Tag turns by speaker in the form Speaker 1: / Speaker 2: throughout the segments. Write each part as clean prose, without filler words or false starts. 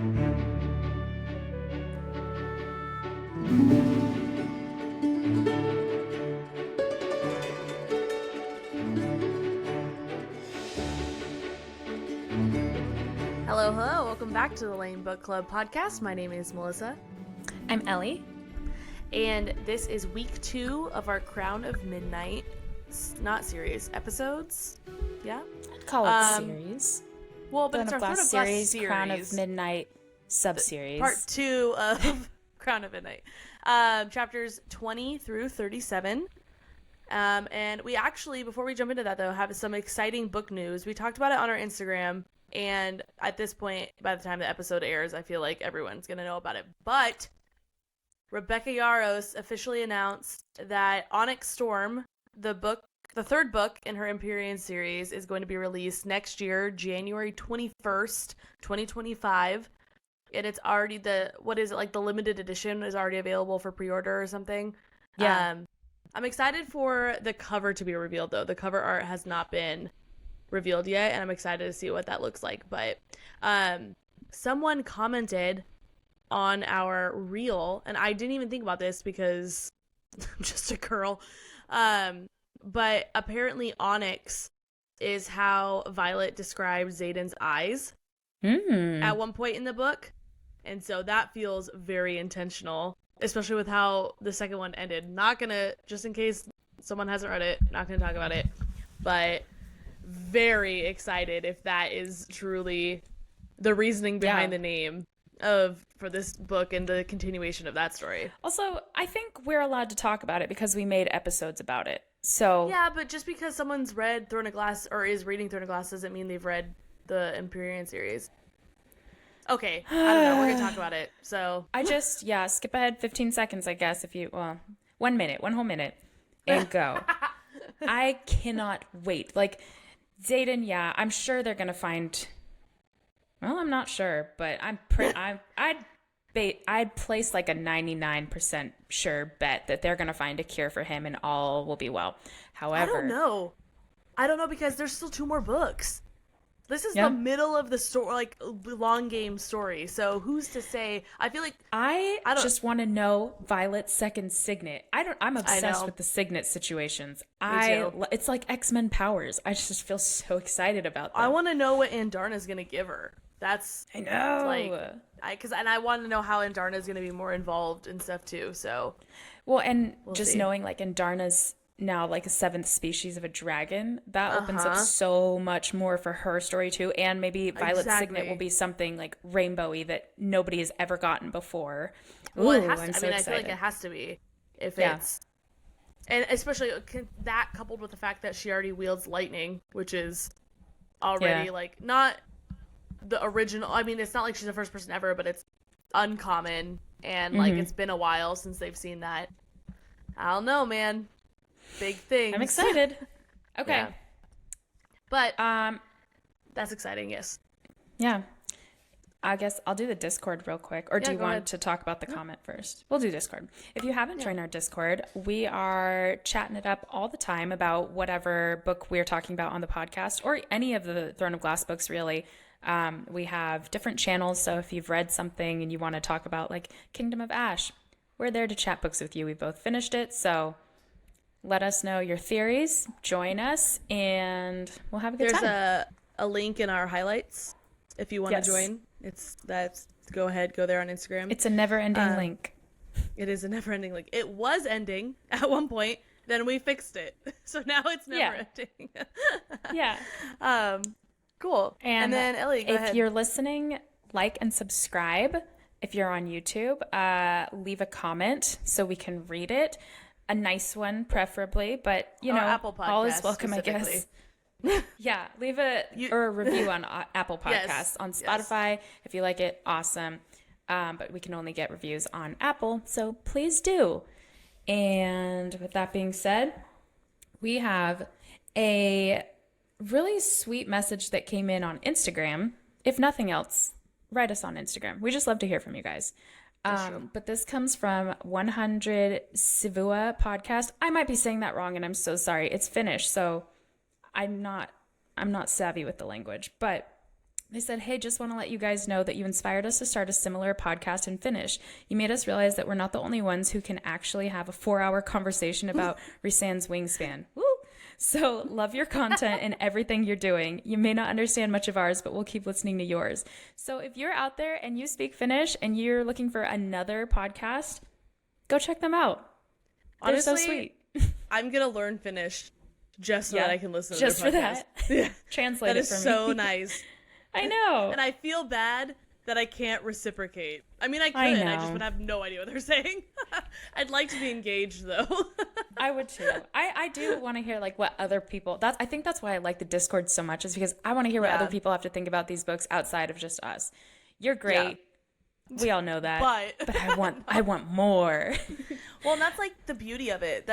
Speaker 1: Hello, welcome back to the L.A.M.E Book Club podcast. My name is Melissa.
Speaker 2: I'm Ellie.
Speaker 1: And this is week 2 of our Crown of Midnight, not series, episodes? Yeah?
Speaker 2: I'd call it series.
Speaker 1: Well, but
Speaker 2: Throne
Speaker 1: it's our
Speaker 2: of Glass
Speaker 1: Throne of Glass
Speaker 2: series,
Speaker 1: series.
Speaker 2: Crown of Midnight sub-series.
Speaker 1: Part 2 of Crown of Midnight. Chapters 20 through 37. And we actually, before we jump into that though, have some exciting book news. We talked about it on our Instagram. And at this point, by the time the episode airs, I feel like everyone's going to know about it. But Rebecca Yarros officially announced that Onyx Storm, the third book in her Empyrean series, is going to be released next year, January 21st, 2025. And it's already the limited edition is already available for pre-order or something.
Speaker 2: Yeah.
Speaker 1: I'm excited for the cover to be revealed, though. The cover art has not been revealed yet, and I'm excited to see what that looks like. But someone commented on our reel, and I didn't even think about this because I'm just a girl, but apparently Onyx is how Violet described Xaden's eyes at one point in the book, and so that feels very intentional, especially with how the second one ended. Not gonna, just in case someone hasn't read it, not gonna talk about it, but very excited if that is truly the reasoning behind the name for this book and the continuation of that story.
Speaker 2: Also, I think we're allowed to talk about it because we made episodes about it. So
Speaker 1: yeah, but just because someone's read Throne of Glass or is reading Throne of Glass doesn't mean they've read the Empyrean series. Okay, I don't know. We're gonna talk about it. So
Speaker 2: I just skip ahead 15 seconds, I guess. If you 1 whole minute, and go. I cannot wait. Like, Xaden, I'm sure they're gonna find. Well, I'm not sure, but I'd place like a 99% sure bet that they're gonna find a cure for him and all will be well. However,
Speaker 1: I don't know because there's still 2 more books. This is the middle of the story, like long game story. So who's to say? I feel like
Speaker 2: I just want to know Violet's second signet. I'm obsessed with the signet situations. It's like X-Men powers. I just feel so excited about them.
Speaker 1: I want to know what Andarna's gonna give her. I know. I want to know how Andarna's gonna be more involved and stuff too. So,
Speaker 2: we'll see. Knowing like Andarna's now like a 7th species of a dragon, that opens up so much more for her story too, and maybe Violet's signet will be something like rainbowy that nobody has ever gotten before.
Speaker 1: Well, it has to. I feel like it has to be if it's, and especially that coupled with the fact that she already wields lightning, which is already like not the original. I mean, it's not like she's the first person ever, but it's uncommon, and like it's been a while since they've seen that. I don't know, man. Big things.
Speaker 2: I'm excited. Okay.
Speaker 1: Yeah. But that's exciting, yes.
Speaker 2: Yeah. I guess I'll do the Discord real quick. Or do you want to talk about the comment first? We'll do Discord. If you haven't joined our Discord, we are chatting it up all the time about whatever book we're talking about on the podcast, or any of the Throne of Glass books, really. We have different channels, so if you've read something and you want to talk about like Kingdom of Ash, we're there to chat books with you. We both finished it, so let us know your theories, join us, and we'll have a good time.
Speaker 1: There's a link in our highlights if you want to join. Go ahead, go there on Instagram.
Speaker 2: It's a never-ending link.
Speaker 1: It is a never-ending link. It was ending at one point, then we fixed it. So now it's never-ending.
Speaker 2: Yeah.
Speaker 1: Cool. And then, Ellie, go ahead.
Speaker 2: If you're listening, like and subscribe. If you're on YouTube, leave a comment so we can read it. A nice one, preferably, but
Speaker 1: Apple Podcasts,
Speaker 2: all is welcome, I guess. Yeah, leave a review on Apple Podcasts.
Speaker 1: Yes,
Speaker 2: on Spotify. If you like it, awesome. But we can only get reviews on Apple, so please do. And with that being said, we have a really sweet message that came in on Instagram. If nothing else, write us on Instagram. We just love to hear from you guys. But this comes from 100 Sivua podcast. I might be saying that wrong, and I'm so sorry. It's Finnish, so I'm not savvy with the language. But They said, hey, just want to let you guys know that you inspired us to start a similar podcast and finish. You made us realize that we're not the only ones who can actually have a 4-hour conversation about Rhysand's wingspan. Woo! So love your content and everything you're doing. You may not understand much of ours, but we'll keep listening to yours. So if you're out there and you speak Finnish and you're looking for another podcast, go check them out.
Speaker 1: Honestly,
Speaker 2: they're so sweet.
Speaker 1: I'm going to learn Finnish just so that I can listen to
Speaker 2: just
Speaker 1: their
Speaker 2: for
Speaker 1: podcast.
Speaker 2: that.
Speaker 1: Yeah.
Speaker 2: Translate
Speaker 1: that
Speaker 2: it for me.
Speaker 1: That is so nice.
Speaker 2: I know.
Speaker 1: And I feel bad that I can't reciprocate. I mean, I could. I just would have no idea what they're saying. I'd like to be engaged, though.
Speaker 2: I would, too. I do want to hear, like, what other people... I think that's why I like the Discord so much, is because I want to hear what other people have to think about these books outside of just us. You're great. Yeah. We all know that. But I want more.
Speaker 1: Well, and that's, like, the beauty of it.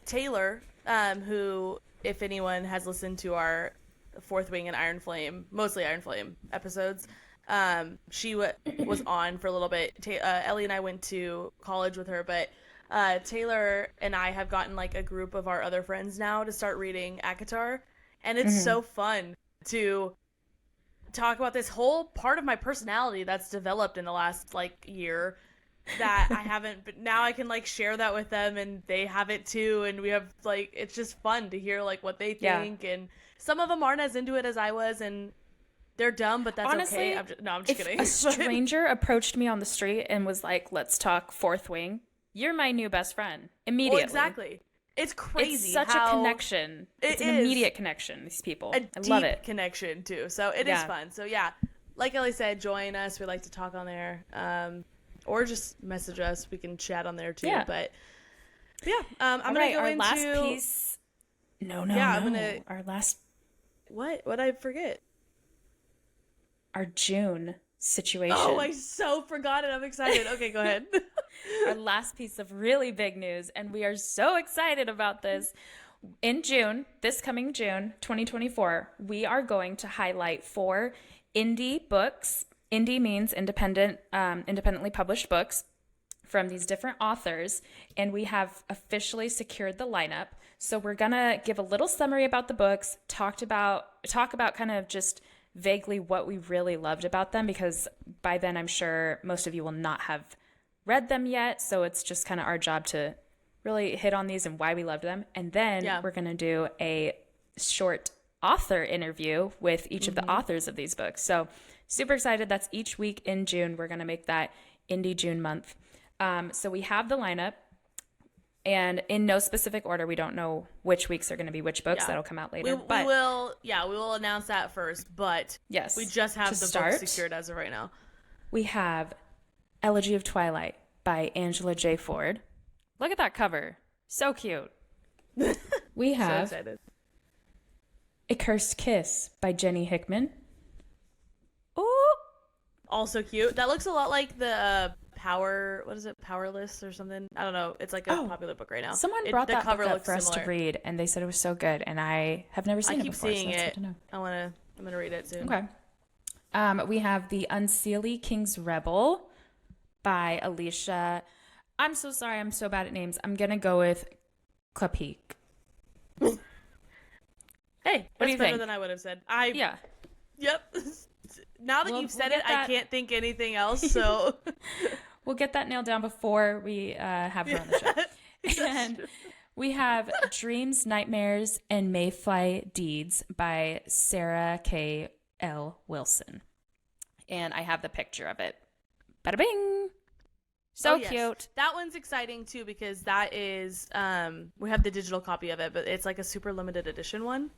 Speaker 1: Taylor, who, if anyone has listened to our Fourth Wing and Iron Flame, mostly Iron Flame episodes, she was on for a little bit. Ellie and I went to college with her, but Taylor and I have gotten like a group of our other friends now to start reading ACOTAR, and it's so fun to talk about this whole part of my personality that's developed in the last like year that I haven't, but now I can like share that with them and they have it too, and we have like, it's just fun to hear like what they think, and some of them aren't as into it as I was, and they're dumb, but that's
Speaker 2: honestly,
Speaker 1: okay. I'm just kidding.
Speaker 2: If a stranger approached me on the street and was like, let's talk Fourth Wing, you're my new best friend. Immediately.
Speaker 1: Well, exactly. It's crazy.
Speaker 2: It's such a connection. It's an immediate connection, these people. I love it.
Speaker 1: Deep connection, too. So it is fun. So, yeah, like Ellie said, join us. We like to talk on there. Or just message us. We can chat on there, too. Yeah. But, yeah. I'm going to go
Speaker 2: our
Speaker 1: into...
Speaker 2: last piece... No.
Speaker 1: I'm going to...
Speaker 2: Our last...
Speaker 1: What? What'd I forget?
Speaker 2: Our June situation.
Speaker 1: Oh, I so forgot it. I'm excited. Okay, go ahead.
Speaker 2: Our last piece of really big news, and we are so excited about this. In June, this coming June, 2024, we are going to highlight 4 indie books. Indie means independently published books from these different authors, and we have officially secured the lineup. So we're gonna give a little summary about the books, talk about kind of just vaguely what we really loved about them, because by then I'm sure most of you will not have read them yet, so it's just kind of our job to really hit on these and why we loved them. And then we're going to do a short author interview with each of the authors of these books. So super excited. That's each week in June. We're going to make that Indie June month. So we have the lineup, and in no specific order. We don't know which weeks are going to be which books. That'll come out later.
Speaker 1: We will announce that first, but
Speaker 2: yes,
Speaker 1: we just have the book secured as of right now.
Speaker 2: We have Elegy of Twilight by Angela J. Ford. Look at that cover. So cute. We have A Cursed Kiss by Jenny Hickman.
Speaker 1: Oh, also cute. That looks a lot like the Powerless or something. I don't know. It's like a popular book right now.
Speaker 2: Someone brought that book up for us to read, and they said it was so good, and I have never seen it before.
Speaker 1: I keep seeing it. I'm gonna read it soon.
Speaker 2: Okay. We have The Unseelie King's Rebel by Alicia. I'm so sorry. I'm so bad at names. I'm gonna go with Klapik.
Speaker 1: Hey, that's better than I would have said. Yep. Now that you've said it, I can't think anything else. So
Speaker 2: we'll get that nailed down before we have her on the show. And we have Dreams, Nightmares, and Mayfly Deeds by Sarah K. L. Wilson. And I have the picture of it. Bada bing! So cute.
Speaker 1: That one's exciting too, because that is we have the digital copy of it, but it's like a super limited edition one,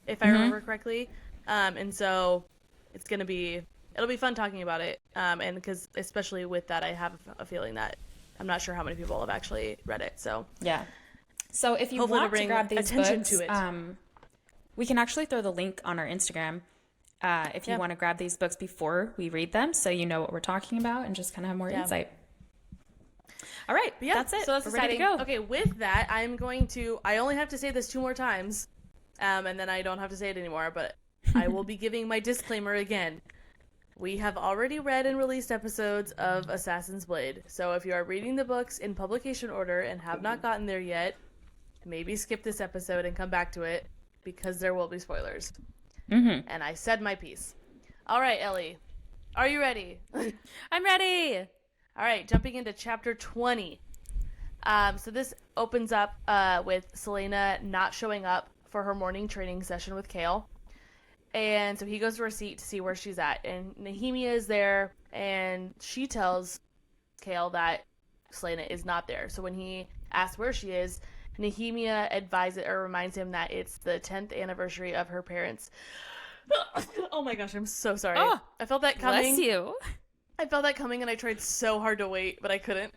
Speaker 1: if I remember correctly. And so it'll be fun talking about it. And because especially with that, I have a feeling that I'm not sure how many people have actually read it. So
Speaker 2: yeah. So if you want to grab these books, we can actually throw the link on our Instagram if you want to grab these books before we read them, so you know what we're talking about and just kind of have more insight. All right, that's it.
Speaker 1: So that's
Speaker 2: exciting.
Speaker 1: Ready to go. Okay, with that, I only have to say this 2 more times, and then I don't have to say it anymore, but I will be giving my disclaimer again. We have already read and released episodes of Assassin's Blade, so if you are reading the books in publication order and have not gotten there yet, maybe skip this episode and come back to it, because there will be spoilers. And I said my piece. All right, Ellie. Are you ready?
Speaker 2: I'm ready.
Speaker 1: All right, jumping into chapter 20. So this opens up with Celaena not showing up for her morning training session with Chaol. And so he goes to her seat to see where she's at. And Nehemia is there, and she tells Chaol that Celaena is not there. So when he asks where she is, Nehemia advises or reminds him that it's the 10th anniversary of her parents. Oh my gosh, I'm so sorry.
Speaker 2: Oh,
Speaker 1: I felt that coming.
Speaker 2: Bless you.
Speaker 1: I felt that coming, and I tried so hard to wait, but I couldn't.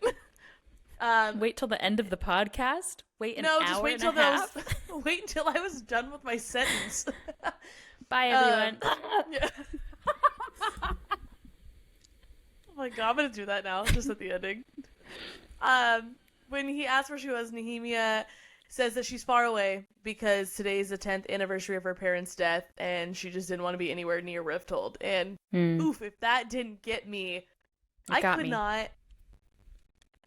Speaker 2: Wait till the end of the podcast? Wait an hour
Speaker 1: just wait
Speaker 2: and a half?
Speaker 1: Wait until I was done with my sentence.
Speaker 2: Bye, everyone.
Speaker 1: Yeah. Oh my god, I'm gonna do that now, just at the ending. When he asked where she was, Nehemia says that she's far away because today is the 10th anniversary of her parents' death, and she just didn't want to be anywhere near Withholds. And oof, if that didn't get me, I could not.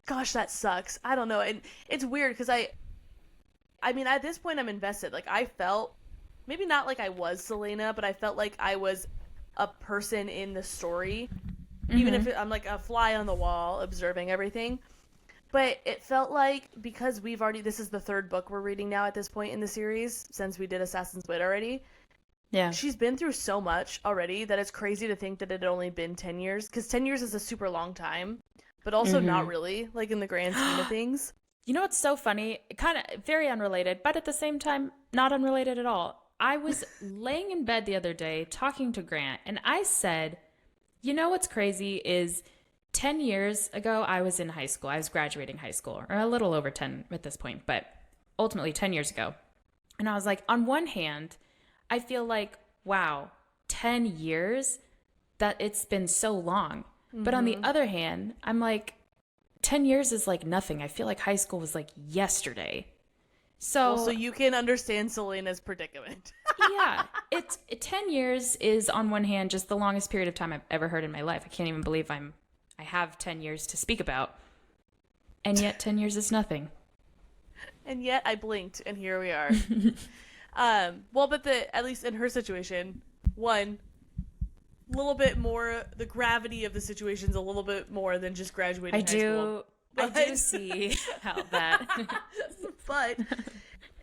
Speaker 1: Gosh, that sucks. I don't know, and it's weird because I mean, at this point, I'm invested. Like, I felt maybe not like I was Celaena, but I felt like I was a person in the story, even if I'm like a fly on the wall observing everything. But it felt like because this is the third book we're reading now at this point in the series, since we did Assassin's Wit already. Yeah. She's been through so much already that it's crazy to think that it had only been 10 years. Because 10 years is a super long time, but also not really, like in the grand scheme of things.
Speaker 2: You know what's so funny? Kind of very unrelated, but at the same time, not unrelated at all. I was laying in bed the other day talking to Grant, and I said, you know what's crazy is 10 years ago, I was in high school. I was graduating high school, or a little over 10 at this point, but ultimately 10 years ago. And I was like, on one hand, I feel like, wow, 10 years, that it's been so long. But on the other hand, I'm like, 10 years is like nothing. I feel like high school was like yesterday. So
Speaker 1: you can understand Celaena's predicament.
Speaker 2: Yeah, 10 years is on one hand just the longest period of time I've ever heard in my life. I can't even believe I have 10 years to speak about. And yet 10 years is nothing.
Speaker 1: And yet I blinked and here we are. But at least in her situation, one, little bit more, the gravity of the situation's a little bit more than just graduating high school.
Speaker 2: I do see how that.
Speaker 1: But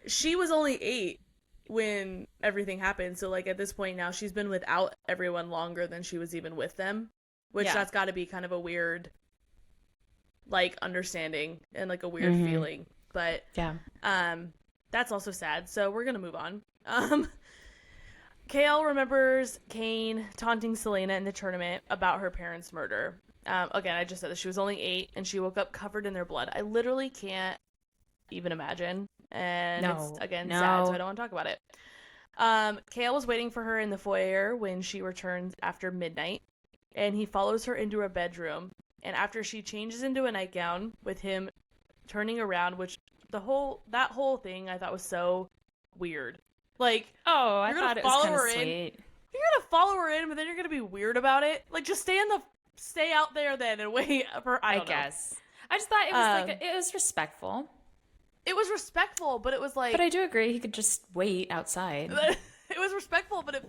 Speaker 1: she was only 8 when everything happened. So like at this point now, she's been without everyone longer than she was even with them, which that's got to be kind of a weird, like, understanding and like a weird feeling. But that's also sad. So we're gonna move on. Chaol remembers Kane taunting Celaena in the tournament about her parents' murder. Again, I just said that she was only 8 and she woke up covered in their blood. I literally can't even imagine. And it's, again, sad, so I don't want to talk about it. Chaol was waiting for her in the foyer when she returns after midnight, and he follows her into her bedroom. And after she changes into a nightgown with him turning around, which that whole thing I thought was so weird. Like,
Speaker 2: I thought it was kind of sweet.
Speaker 1: You're gonna follow her in, but then you're gonna be weird about it. Like, just stay out there then and wait for. I guess.
Speaker 2: I just thought it was it was respectful.
Speaker 1: It was respectful, but it was like.
Speaker 2: But I do agree, he could just wait outside.
Speaker 1: It was respectful, but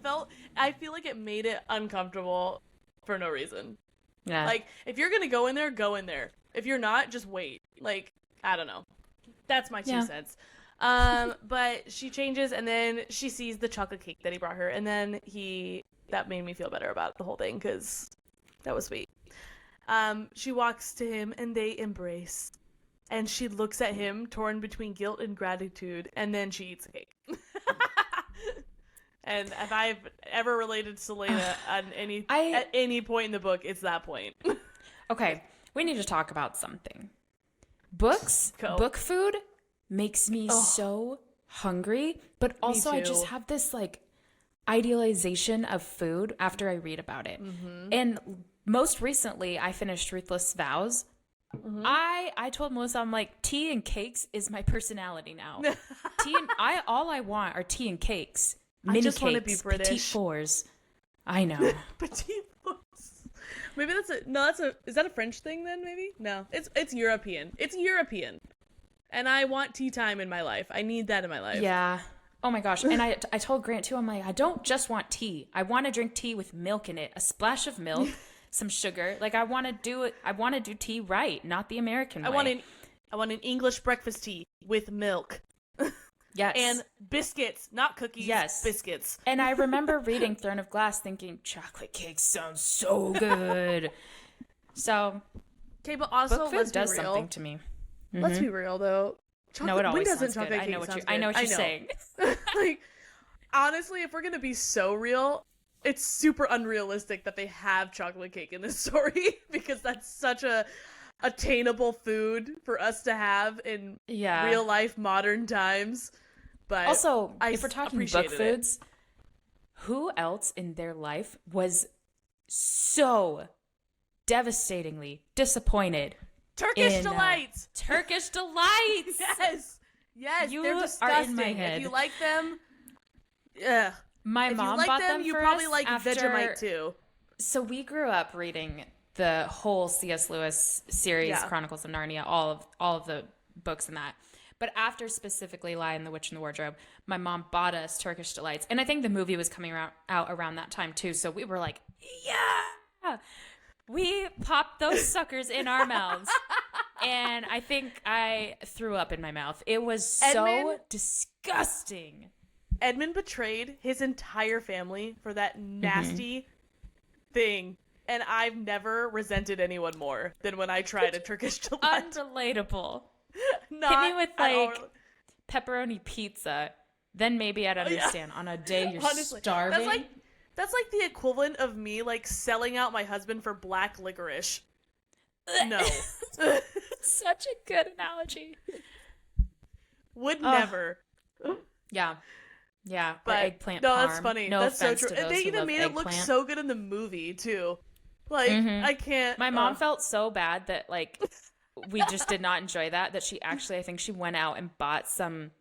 Speaker 1: I feel like it made it uncomfortable for no reason. Yeah. Like, if you're gonna go in there, go in there. If you're not, just wait. Like, I don't know. That's my 2 cents. But she changes, and then she sees the chocolate cake that he brought her, and then that made me feel better about the whole thing, because that was sweet. She walks to him, and they embrace, and she looks at him, torn between guilt and gratitude, and then she eats a cake. And if I've ever related to Celaena at any point in the book, it's that point.
Speaker 2: Okay, we need to talk about something. Book food makes me so hungry, but also I just have this like idealization of food after I read about it. And most recently I finished Ruthless Vows. I told Melissa, I'm like, tea and cakes is my personality now. All I want are tea and cakes. Mini cakes, want to be British. Petite fours. I know.
Speaker 1: Petite fours. Maybe is that a French thing then? Maybe no. It's European. It's European. And I want tea time in my life. I need that in my life.
Speaker 2: Yeah. Oh my gosh. And I told Grant too, I'm like, I don't just want tea. I want to drink tea with milk in it, a splash of milk, some sugar. Like I want to do it. I want to do tea right, not the American way.
Speaker 1: I want an English breakfast tea with milk.
Speaker 2: Yes.
Speaker 1: And biscuits, not cookies.
Speaker 2: Yes.
Speaker 1: Biscuits.
Speaker 2: And I remember reading Throne of Glass thinking, chocolate cake sounds so good. So,
Speaker 1: okay, but also
Speaker 2: book food does something to me. Mm-hmm.
Speaker 1: Let's be real though.
Speaker 2: No, it always
Speaker 1: doesn't
Speaker 2: sounds good. I know what you're saying.
Speaker 1: Like, honestly, if we're gonna be so real, it's super unrealistic that they have chocolate cake in this story because that's such a attainable food for us to have in real life modern times. But
Speaker 2: also, if we're talking book foods, who else in their life was so devastatingly disappointed?
Speaker 1: Turkish delights.
Speaker 2: Turkish delights.
Speaker 1: Yes,
Speaker 2: you
Speaker 1: they're disgusting.
Speaker 2: Are in my head.
Speaker 1: If you like them, yeah.
Speaker 2: My mom bought them
Speaker 1: you
Speaker 2: for
Speaker 1: probably
Speaker 2: us
Speaker 1: like
Speaker 2: after...
Speaker 1: Vegemite too.
Speaker 2: So we grew up reading the whole C.S. Lewis series, Chronicles of Narnia, all of the books in that. But after specifically Lion, the Witch, and the Wardrobe, my mom bought us Turkish delights, and I think the movie was coming out around that time too. So we were like, yeah. We popped those suckers in our mouths. And I think I threw up in my mouth. It was so disgusting.
Speaker 1: Edmund betrayed his entire family for that nasty thing. And I've never resented anyone more than when I tried a Turkish delight.
Speaker 2: Unrelatable. Hit me with like pepperoni pizza. Then maybe I'd understand. On a day you're starving.
Speaker 1: That's like the equivalent of me like selling out my husband for black licorice. No.
Speaker 2: Such a good analogy.
Speaker 1: Would never.
Speaker 2: Yeah. Yeah.
Speaker 1: But
Speaker 2: eggplant
Speaker 1: no,
Speaker 2: parm.
Speaker 1: that's funny.
Speaker 2: No
Speaker 1: that's so
Speaker 2: offense
Speaker 1: true.
Speaker 2: to
Speaker 1: And
Speaker 2: those
Speaker 1: they
Speaker 2: who
Speaker 1: even
Speaker 2: love
Speaker 1: made it look
Speaker 2: eggplant.
Speaker 1: so good in the movie too. Like I can't.
Speaker 2: My mom felt so bad that like we just did not enjoy that she actually, I think she went out and bought some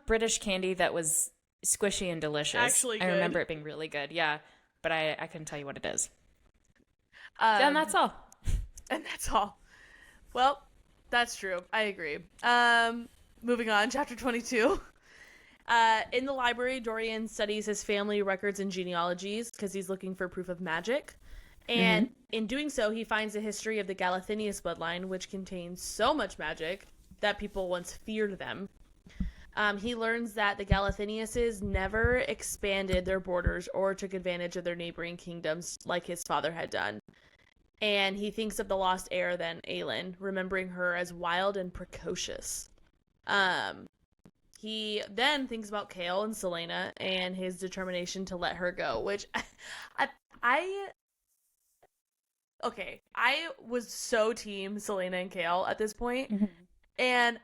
Speaker 2: British candy that was squishy and delicious.
Speaker 1: Actually good.
Speaker 2: I remember it being really good. Yeah. But I couldn't tell you what it is. And that's all.
Speaker 1: And that's all. Well, that's true. I agree. Moving on, chapter 22. In the library, Dorian studies his family records and genealogies because he's looking for proof of magic. And in doing so, he finds a history of the Galathinius bloodline, which contains so much magic that people once feared them. He learns that the Galathiniuses never expanded their borders or took advantage of their neighboring kingdoms like his father had done. And he thinks of the lost heir then, Aelin, remembering her as wild and precocious. He then thinks about Chaol and Celaena and his determination to let her go, which I was so team Celaena and Chaol at this point. And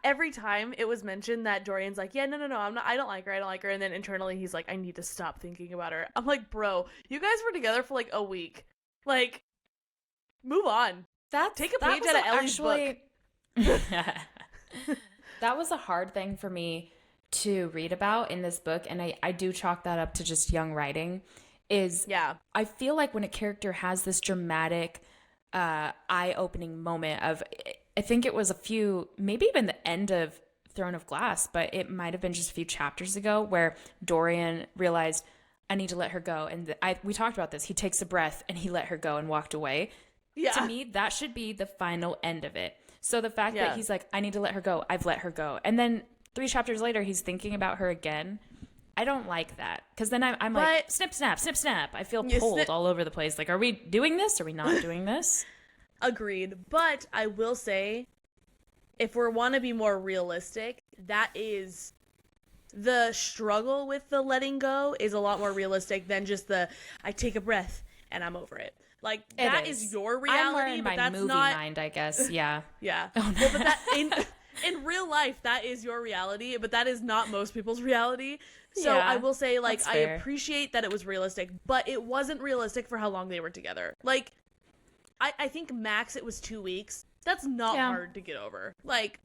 Speaker 1: every time it was mentioned that Dorian's like, yeah, no, I don't like her. And then internally he's like, I need to stop thinking about her. I'm like, bro, you guys were together for like a week. Like, move on. Take a page out of Ellie's book.
Speaker 2: That was a hard thing for me to read about in this book. And I do chalk that up to just young writing I feel like when a character has this dramatic, eye-opening moment of, I think it was maybe even the end of Throne of Glass, but it might have been just a few chapters ago where Dorian realized, I need to let her go. And we talked about this. He takes a breath and he let her go and walked away. Yeah. To me, that should be the final end of it. So the fact that he's like, I need to let her go. I've let her go. And then 3 chapters later, he's thinking about her again. I don't like that. Because then I'm like, snip, snap, snip, snap. I feel pulled all over the place. Like, are we doing this? Are we not doing this?
Speaker 1: Agreed. But I will say, if we want to be more realistic, that is the struggle with the letting go is a lot more realistic than just I take a breath and I'm over it. Like, that is your reality,
Speaker 2: I'm more in
Speaker 1: but
Speaker 2: my
Speaker 1: that's
Speaker 2: movie
Speaker 1: not...
Speaker 2: mind, I guess. Yeah.
Speaker 1: Yeah. Oh, no. Well, but that in real life, that is your reality, but that is not most people's reality. So yeah, I will say, like, I appreciate that it was realistic, but it wasn't realistic for how long they were together. Like, I think max it was 2 weeks. That's not hard to get over. Like,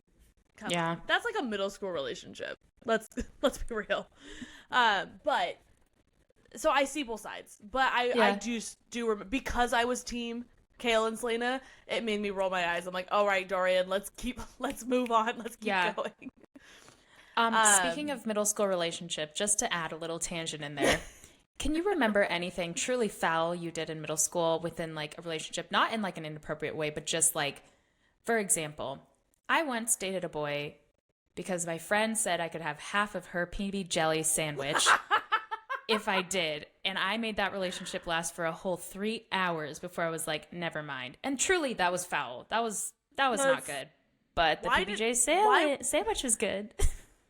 Speaker 1: come on. That's like a middle school relationship. Let's be real. But so I see both sides, but I just do remember, because I was team Chaol and Celaena, it made me roll my eyes. I'm like, all right, Dorian, let's move on. Let's keep going.
Speaker 2: Speaking of middle school relationship, just to add a little tangent in there, can you remember anything truly foul you did in middle school within like a relationship? Not in like an inappropriate way, but just like, for example, I once dated a boy because my friend said I could have half of her PB jelly sandwich if I did. And I made that relationship last for a whole 3 hours before I was like, never mind. And truly, that was foul. That was not good. But the PBJ sandwich was good.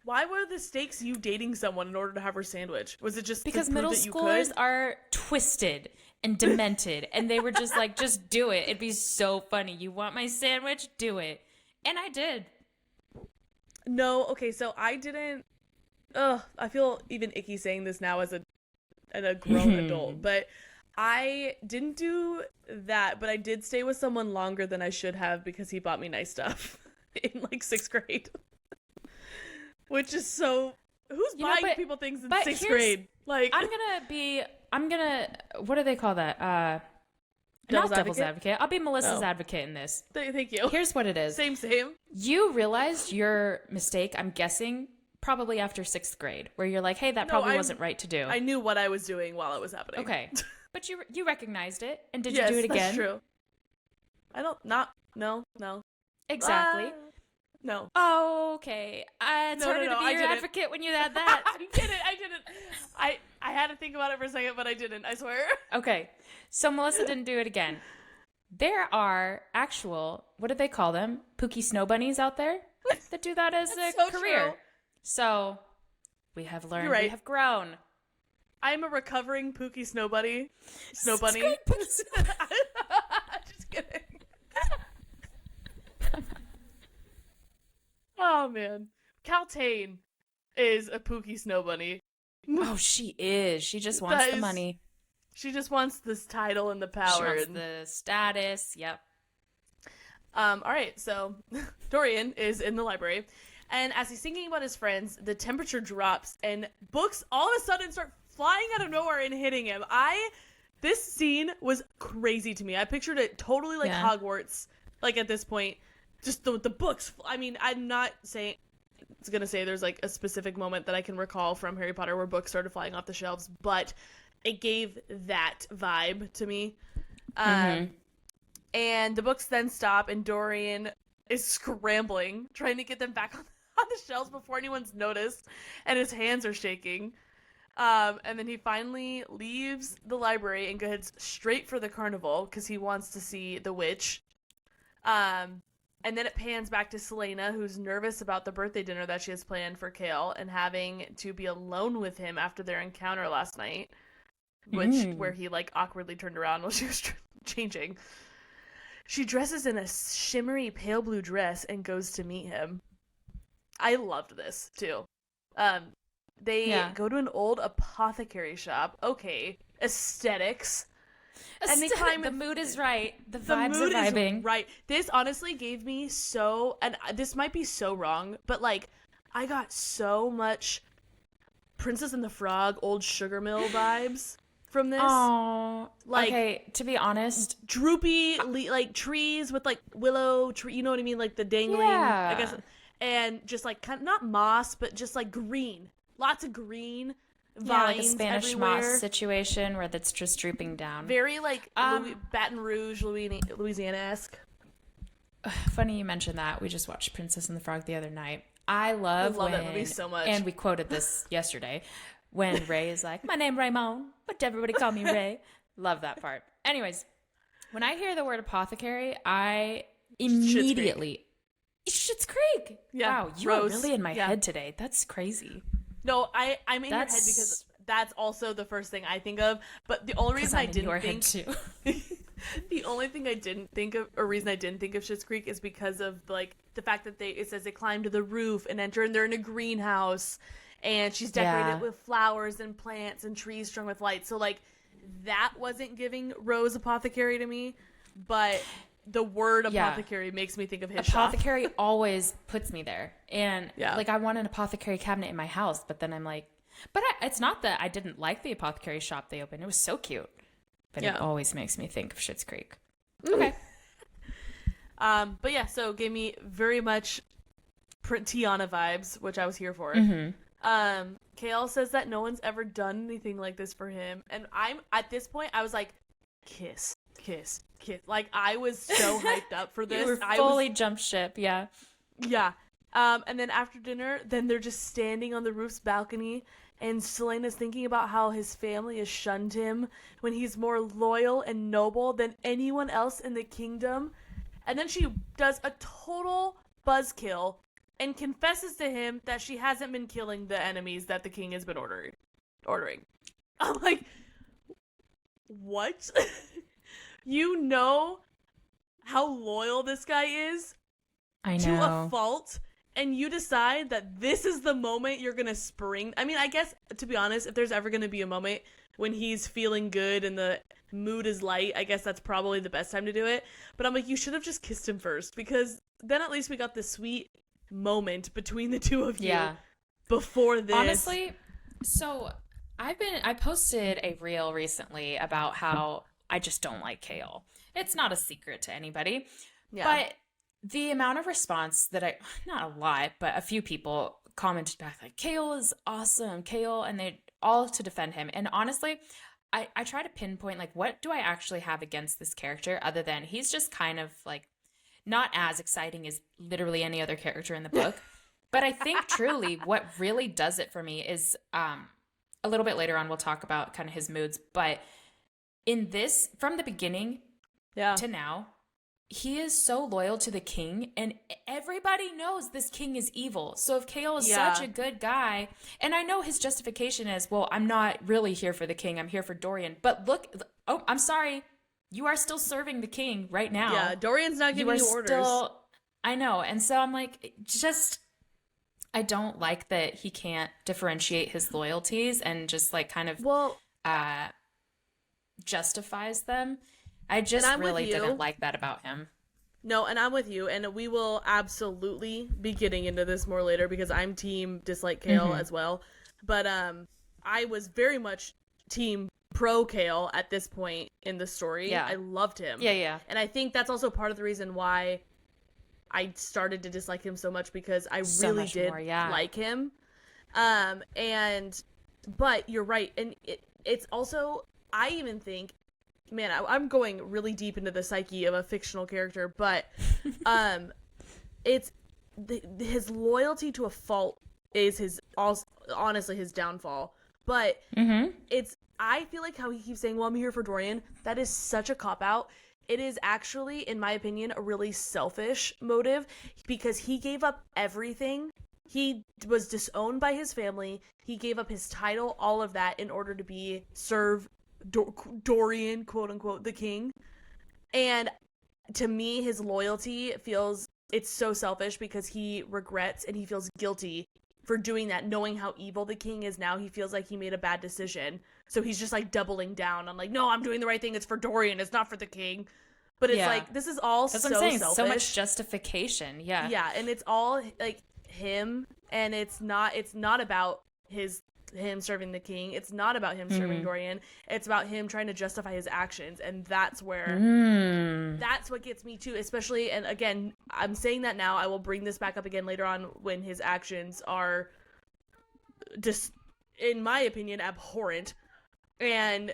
Speaker 1: Why were the stakes you dating someone in order to have her sandwich? Was it just
Speaker 2: because middle schoolers are twisted and demented, and they were just like, just do it. It'd be so funny. You want my sandwich? Do it. And I did.
Speaker 1: No, okay, so I didn't. I feel even icky saying this now as a grown adult, but I didn't do that. But I did stay with someone longer than I should have because he bought me nice stuff in like 6th grade. Which is so, who's buying people things in 6th grade? Like, I'm gonna, what do they call that? Devil's advocate. I'll be Melissa's advocate in this. Thank you.
Speaker 2: Here's what it is.
Speaker 1: Same.
Speaker 2: You realized your mistake, I'm guessing, probably after 6th grade, where you're like, hey, that probably wasn't right to do.
Speaker 1: I knew what I was doing while it was happening.
Speaker 2: Okay. But you recognized it, and did you do it again?
Speaker 1: Yes, that's true. No.
Speaker 2: Exactly.
Speaker 1: No.
Speaker 2: Oh, okay. It's harder to be your advocate when you had that.
Speaker 1: I didn't. I had to think about it for a second, but I didn't. I swear.
Speaker 2: Okay. So Melissa didn't do it again. There are actual, what do they call them? Pookie snow bunnies out there that do that as a career.
Speaker 1: True.
Speaker 2: So we have learned.
Speaker 1: You're right.
Speaker 2: We have grown.
Speaker 1: I'm a recovering Pookie snow bunny. Just kidding. Oh, man. Caltaine is a Pookie snow bunny.
Speaker 2: Oh, she is. She just wants the money.
Speaker 1: She just wants this title and the power.
Speaker 2: She wants the status. Yep.
Speaker 1: All right. So Dorian is in the library. And as he's thinking about his friends, the temperature drops and books all of a sudden start flying out of nowhere and hitting him. This scene was crazy to me. I pictured it totally like Hogwarts, like at this point. Just the books. I mean, I'm not saying it's gonna say there's like a specific moment that I can recall from Harry Potter where books started flying off the shelves, but it gave that vibe to me. And the books then stop, and Dorian is scrambling, trying to get them back on the shelves before anyone's noticed, and his hands are shaking. And then he finally leaves the library and heads straight for the carnival because he wants to see the witch. And then it pans back to Celaena, who's nervous about the birthday dinner that she has planned for Chaol and having to be alone with him after their encounter last night, where he like awkwardly turned around while she was changing. She dresses in a shimmery pale blue dress and goes to meet him. I loved this too. They go to an old apothecary shop. Okay, aesthetics.
Speaker 2: And they climb. The mood is right. The vibes are vibing.
Speaker 1: Right. This honestly gave me so, and this might be so wrong, but like, I got so much Princess and the Frog, old sugar mill vibes from this.
Speaker 2: Oh,
Speaker 1: like,
Speaker 2: okay. To be honest,
Speaker 1: droopy like trees with like willow tree. You know what I mean? Like the dangling.
Speaker 2: Yeah.
Speaker 1: I guess, and just like kind of not moss, but just like green. Lots of green. Vines
Speaker 2: like a Spanish
Speaker 1: everywhere.
Speaker 2: moss situation where that's just drooping down.
Speaker 1: Very like Baton Rouge, Louisiana-esque.
Speaker 2: Funny you mentioned that. We just watched Princess and the Frog the other night. I love
Speaker 1: that movie so much.
Speaker 2: And we quoted this yesterday when Ray is like, my name Raymond, but everybody call me Ray. Love that part. Anyways, when I hear the word apothecary, I immediately... Schitt's Creek.
Speaker 1: Yeah.
Speaker 2: Wow, you are really in my head today. That's crazy.
Speaker 1: No, I'm in your head because that's also the first thing I think of. But the only reason I didn't think the only thing I didn't think of, or reason I didn't think of Schitt's Creek is because of like the fact that it says they climb to the roof and enter, and they're in a greenhouse, and she's decorated with flowers and plants and trees strung with lights. So like that wasn't giving Rose Apothecary to me, but the word apothecary makes me think of his
Speaker 2: apothecary
Speaker 1: shop.
Speaker 2: Always puts me there. And like I want an apothecary cabinet in my house, but then I'm like, it's not that I didn't like the apothecary shop they opened. It was so cute. But it always makes me think of Schitt's Creek. Okay.
Speaker 1: But yeah, so gave me very much Tiana vibes, which I was here for. Chaol says that no one's ever done anything like this for him, and at this point I was like, kiss. Like, I was so hyped up for this.
Speaker 2: You were fully jump ship, yeah.
Speaker 1: Yeah. And then after dinner, then they're just standing on the roof's balcony, and Celaena's thinking about how his family has shunned him when he's more loyal and noble than anyone else in the kingdom. And then she does a total buzzkill and confesses to him that she hasn't been killing the enemies that the king has been ordering. I'm like, what? You know how loyal this guy is?
Speaker 2: I know.
Speaker 1: To a fault, and you decide that this is the moment you're gonna spring. I mean, I guess, to be honest, if there's ever gonna be a moment when he's feeling good and the mood is light, I guess that's probably the best time to do it. But I'm like, you should have just kissed him first, because then at least we got this sweet moment between the two of you before this.
Speaker 2: Honestly, so I posted a reel recently about how I just don't like Chaol. It's not a secret to anybody. Yeah. But the amount of response that not a lot, but a few people commented back like, Chaol is awesome, Chaol, and they all to defend him. And honestly, I try to pinpoint, like, what do I actually have against this character other than he's just kind of like not as exciting as literally any other character in the book. But I think truly what really does it for me is a little bit later on we'll talk about kind of his moods, but in this, from the beginning to now, he is so loyal to the king, and everybody knows this king is evil. So if Chaol is such a good guy, and I know his justification is, well, I'm not really here for the king, I'm here for Dorian. But look, oh, I'm sorry, you are still serving the king right now.
Speaker 1: Yeah, Dorian's not giving you orders.
Speaker 2: I know, and so I'm like, I don't like that he can't differentiate his loyalties and just like kind of justifies them. I just really didn't like that about him.
Speaker 1: No, and I'm with you, and we will absolutely be getting into this more later because I'm team dislike Chaol as well. But I was very much team pro Chaol at this point in the story. Yeah. I loved him.
Speaker 2: Yeah.
Speaker 1: And I think that's also part of the reason why I started to dislike him so much, because I really did like him. But you're right, and it's also, I even think, man, I'm going really deep into the psyche of a fictional character, but it's his loyalty to a fault is honestly his downfall. But I feel like how he keeps saying, well, I'm here for Dorian, that is such a cop-out. It is actually, in my opinion, a really selfish motive, because he gave up everything. He was disowned by his family. He gave up his title, all of that, in order to serve Dorian, quote unquote, the king. And to me, his loyalty it's so selfish, because he regrets and he feels guilty for doing that, knowing how evil the king is now. He feels like he made a bad decision, so he's just like doubling down on like, no, I'm doing the right thing, it's for Dorian, it's not for the king. But it's like, this is all That's so what I'm saying. Selfish.
Speaker 2: So much justification. Yeah,
Speaker 1: and it's all like him, and it's not about him serving the king. It's not about him serving Dorian. It's about him trying to justify his actions, and that's where that's what gets me too, especially. And again, I'm saying that now, I will bring this back up again later on when his actions are just, in my opinion, abhorrent. And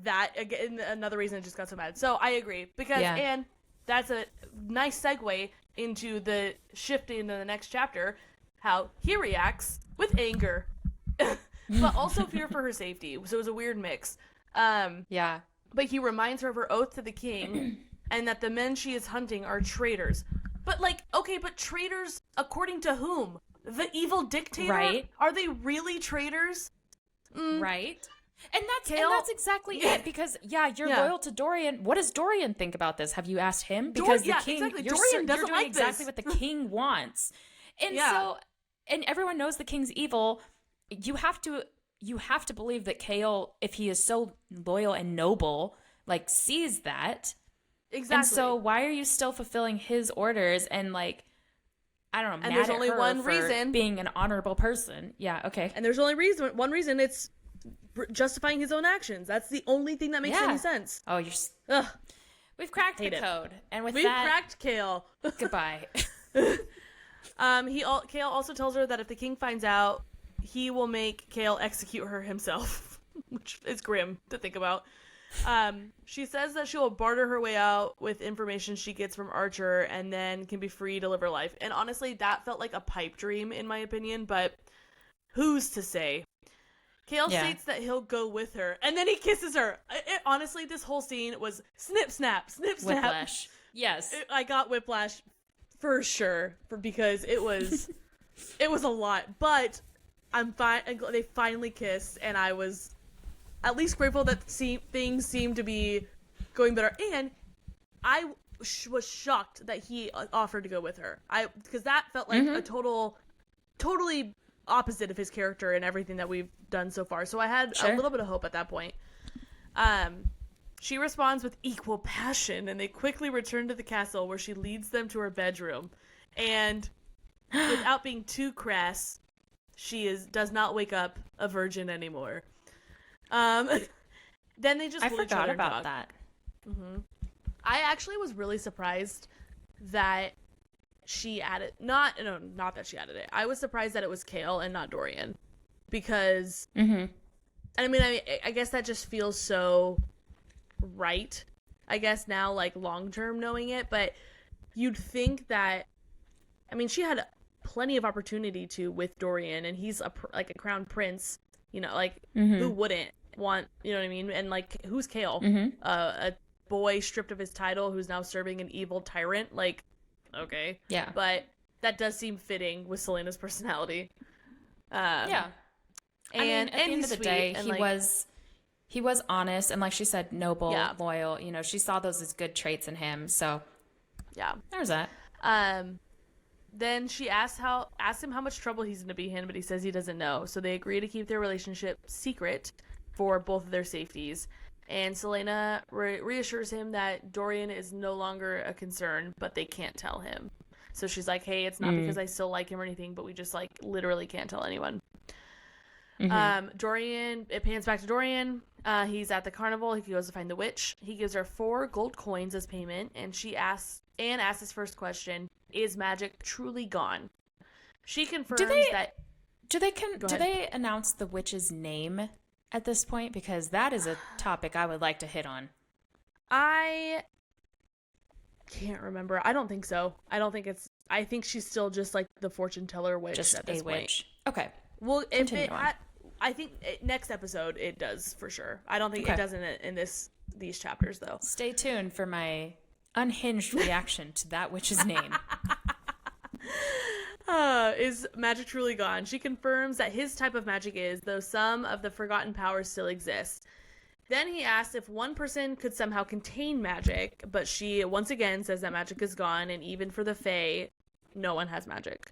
Speaker 1: that, again, another reason I just got so mad. So I agree, because and that's a nice segue into the shift into the next chapter, how he reacts with anger but also fear for her safety. So it was a weird mix. But he reminds her of her oath to the king and that the men she is hunting are traitors. But like, okay, but traitors according to whom? The evil dictator?
Speaker 2: Right.
Speaker 1: Are they really traitors?
Speaker 2: Right. And that's exactly it, because you're loyal to Dorian. What does Dorian think about this? Have you asked him? Because the king,
Speaker 1: exactly.
Speaker 2: Dorian doesn't doing like exactly what the king wants. And so, and everyone knows the king's evil. You have to believe that Chaol, if he is so loyal and noble, like, sees that.
Speaker 1: Exactly.
Speaker 2: And so why are you still fulfilling his orders and, like, I don't know,
Speaker 1: and
Speaker 2: mad
Speaker 1: there's
Speaker 2: at
Speaker 1: only
Speaker 2: her
Speaker 1: one
Speaker 2: for
Speaker 1: reason
Speaker 2: being an honorable person. Yeah, okay.
Speaker 1: And there's only one reason, it's justifying his own actions. That's the only thing that makes any sense.
Speaker 2: Oh, we've cracked the code. And we've
Speaker 1: cracked Chaol.
Speaker 2: Goodbye.
Speaker 1: Chaol also tells her that if the king finds out, he will make Chaol execute her himself, which is grim to think about. She says that she will barter her way out with information she gets from Archer and then can be free to live her life. And honestly, that felt like a pipe dream in my opinion, but who's to say? Chaol states that he'll go with her, and then he kisses her. Honestly, this whole scene was snip, snap, snip, snap.
Speaker 2: Whiplash. Yes.
Speaker 1: I got whiplash for sure, because it was a lot. But I'm fine. They finally kissed, and I was at least grateful that things seemed to be going better. And I was shocked that he offered to go with her. Because that felt like a totally opposite of his character and everything that we've done so far. So I had a little bit of hope at that point. She responds with equal passion, and they quickly return to the castle where she leads them to her bedroom. And without being too crass, she does not wake up a virgin anymore. Then they just
Speaker 2: I forgot about that.
Speaker 1: Mm-hmm. I actually was really surprised that she added not that she added it. I was surprised that it was Chaol and not Dorian, because I mean I guess that just feels so right, I guess, now, like, long term knowing it. But you'd think that, I mean, she had plenty of opportunity to with Dorian, and he's a crown prince, you know, like who wouldn't want, you know what I mean? And like, who's Chaol? A boy stripped of his title who's now serving an evil tyrant. Like, okay,
Speaker 2: yeah,
Speaker 1: but that does seem fitting with Celaena's personality.
Speaker 2: Yeah, and I mean, at the end of the day, he was honest, and like she said, noble, loyal. You know, she saw those as good traits in him. So
Speaker 1: yeah,
Speaker 2: there's that.
Speaker 1: Then she asks him how much trouble he's going to be in, but he says he doesn't know. So they agree to keep their relationship secret for both of their safeties. And Celaena reassures him that Dorian is no longer a concern, but they can't tell him. So she's like, hey, it's not because I still like him or anything, but we just, like, literally can't tell anyone. Dorian, it pans back to Dorian. He's at the carnival. He goes to find the witch. He gives her 4 gold coins as payment, and asks his first question, is magic truly gone? She confirms that...
Speaker 2: Do they announce the witch's name at this point? Because that is a topic I would like to hit on.
Speaker 1: I can't remember. I don't think so. I think she's still just like the fortune teller witch at this point. Witch.
Speaker 2: Okay.
Speaker 1: Well, I think next episode it does for sure. I don't think it does in these chapters though.
Speaker 2: Stay tuned for my unhinged reaction to that witch's name.
Speaker 1: Is magic truly gone? She confirms that his type of magic is, though some of the forgotten powers still exist. Then he asks if one person could somehow contain magic, but she once again says that magic is gone, and even for the Fae, no one has magic.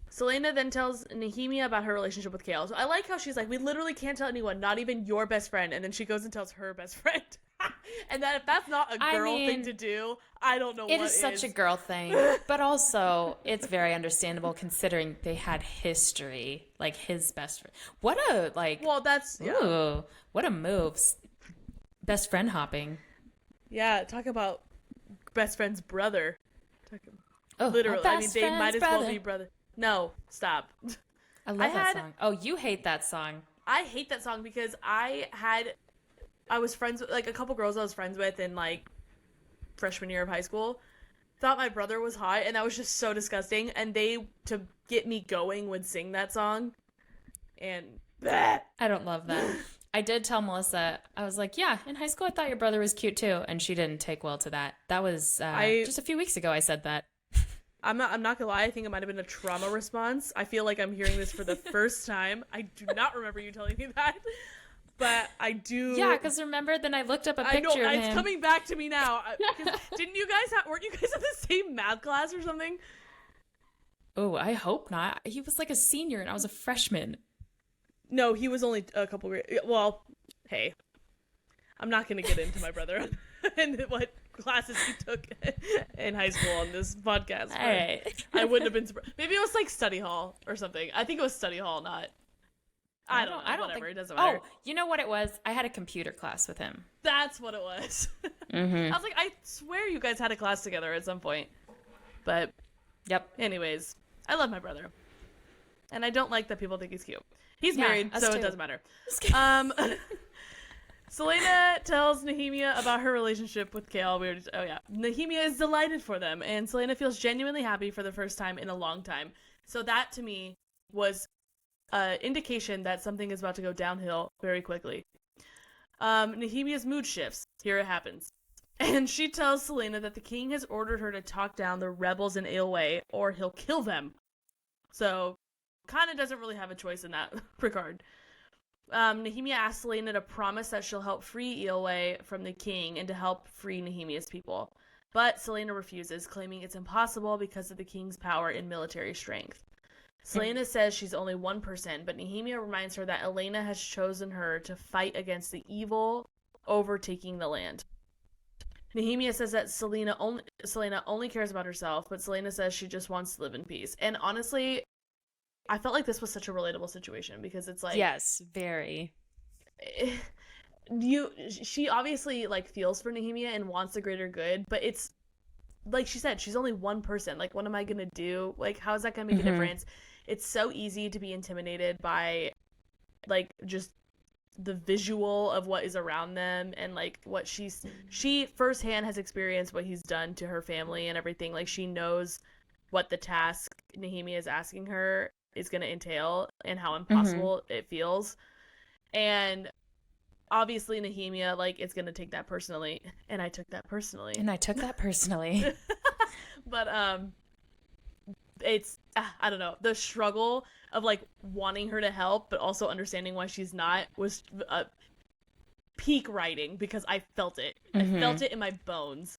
Speaker 1: Celaena then tells Nehemia about her relationship with Chaol. So I like how she's like, we literally can't tell anyone, not even your best friend, and then she goes and tells her best friend. And that if that's not a girl thing to do, I don't know what is.
Speaker 2: It is such a girl thing, but also it's very understandable considering they had history, like his best friend. What a, like...
Speaker 1: Well, that's... Yeah.
Speaker 2: Ooh, what a move. Best friend hopping.
Speaker 1: Yeah, talk about best friend's brother.
Speaker 2: Literally,
Speaker 1: I mean, they might as well be brother. No, stop.
Speaker 2: I love that song. Oh, you hate that song.
Speaker 1: I hate that song because I was friends with, like, a couple girls I was friends with in, like, freshman year of high school. Thought my brother was hot, and that was just so disgusting. And they, to get me going, would sing that song. And bleh.
Speaker 2: I don't love that. I did tell Melissa, I was like, yeah, in high school I thought your brother was cute too. And she didn't take well to that. That was just a few weeks ago I said that.
Speaker 1: I'm not gonna lie, I think it might have been a trauma response. I feel like I'm hearing this for the first time. I do not remember you telling me that. But I do.
Speaker 2: Yeah, because remember, then I looked up a picture of him.
Speaker 1: It's coming back to me now. Weren't you guys in the same math class or something?
Speaker 2: Oh, I hope not. He was like a senior and I was a freshman.
Speaker 1: No, he was only a couple grades. Well, hey, I'm not going to get into my brother and what classes he took in high school on this podcast.
Speaker 2: All right.
Speaker 1: I wouldn't have been surprised. Maybe it was like study hall or something. I think it was study hall, not... I don't know. Whatever. It doesn't matter.
Speaker 2: Oh, you know what it was? I had a computer class with him.
Speaker 1: That's what it was. I was like, I swear you guys had a class together at some point. But,
Speaker 2: yep.
Speaker 1: Anyways, I love my brother. And I don't like that people think he's cute. He's married, so it doesn't matter. Celaena tells Nehemia about her relationship with Chaol. Nehemia is delighted for them, and Celaena feels genuinely happy for the first time in a long time. So that, to me, was an indication that something is about to go downhill very quickly. Nehemia's mood shifts. Here it happens. And she tells Celaena that the king has ordered her to talk down the rebels in L.A.M E, or he'll kill them. So, kind of doesn't really have a choice in that regard. Nehemia asks Celaena to promise that she'll help free L.A.M E from the king and to help free Nehemia's people. But Celaena refuses, claiming it's impossible because of the king's power and military strength. Celaena says she's only one person, but Nehemia reminds her that Elena has chosen her to fight against the evil overtaking the land. Nehemia says that Celaena only cares about herself, but Celaena says she just wants to live in peace. And honestly, I felt like this was such a relatable situation because it's like,
Speaker 2: yes, very.
Speaker 1: She obviously like feels for Nehemia and wants the greater good, but it's like she said, she's only one person. Like, what am I gonna do? Like, how is that gonna make a difference? It's so easy to be intimidated by like just the visual of what is around them, and like what she firsthand has experienced what he's done to her family and everything. Like, she knows what the task Nehemia is asking her is going to entail and how impossible it feels. And obviously Nehemia like is going to take that personally, and I took that personally. But it's I don't know, the struggle of like wanting her to help but also understanding why she's not was peak writing, because I felt it. I felt it in my bones.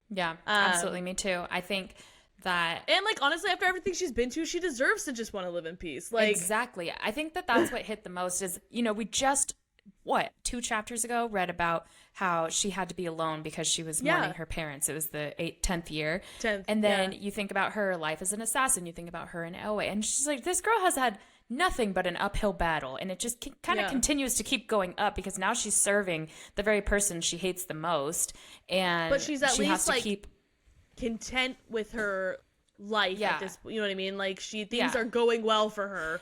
Speaker 2: Yeah, absolutely. Me too. I think that,
Speaker 1: and like honestly, after everything she's been to, she deserves to just want to live in peace. Like,
Speaker 2: exactly. I think that that's what hit the most is, we just 2 chapters ago read about how she had to be alone because she was mourning her parents. It was the 10th year. And then you think about her life as an assassin, you think about her in L.A., and she's like, this girl has had nothing but an uphill battle, and it just kind of continues to keep going up because now she's serving the very person she hates the most, and
Speaker 1: but she's at least
Speaker 2: has to
Speaker 1: like
Speaker 2: keep
Speaker 1: content with her life at this, you know what I mean? Like, things are going well for her.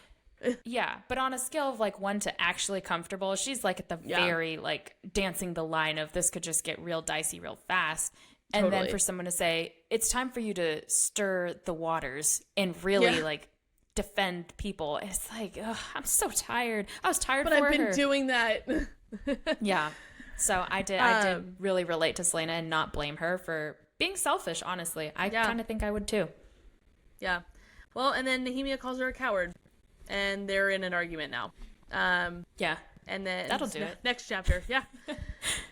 Speaker 2: Yeah, but on a scale of like 1 to actually comfortable, she's like at the very like dancing the line of this could just get real dicey real fast. And then for someone to say, it's time for you to stir the waters and really like defend people. It's like, ugh, I'm so tired. I was tired
Speaker 1: but
Speaker 2: for her.
Speaker 1: But I've been doing that.
Speaker 2: Yeah. So I did really relate to Celaena and not blame her for being selfish, honestly. I kind of think I would too.
Speaker 1: Yeah. Well, and then Nehemia calls her a coward, and they're in an argument now.
Speaker 2: Yeah.
Speaker 1: And then
Speaker 2: that'll do it.
Speaker 1: Next chapter. Yeah.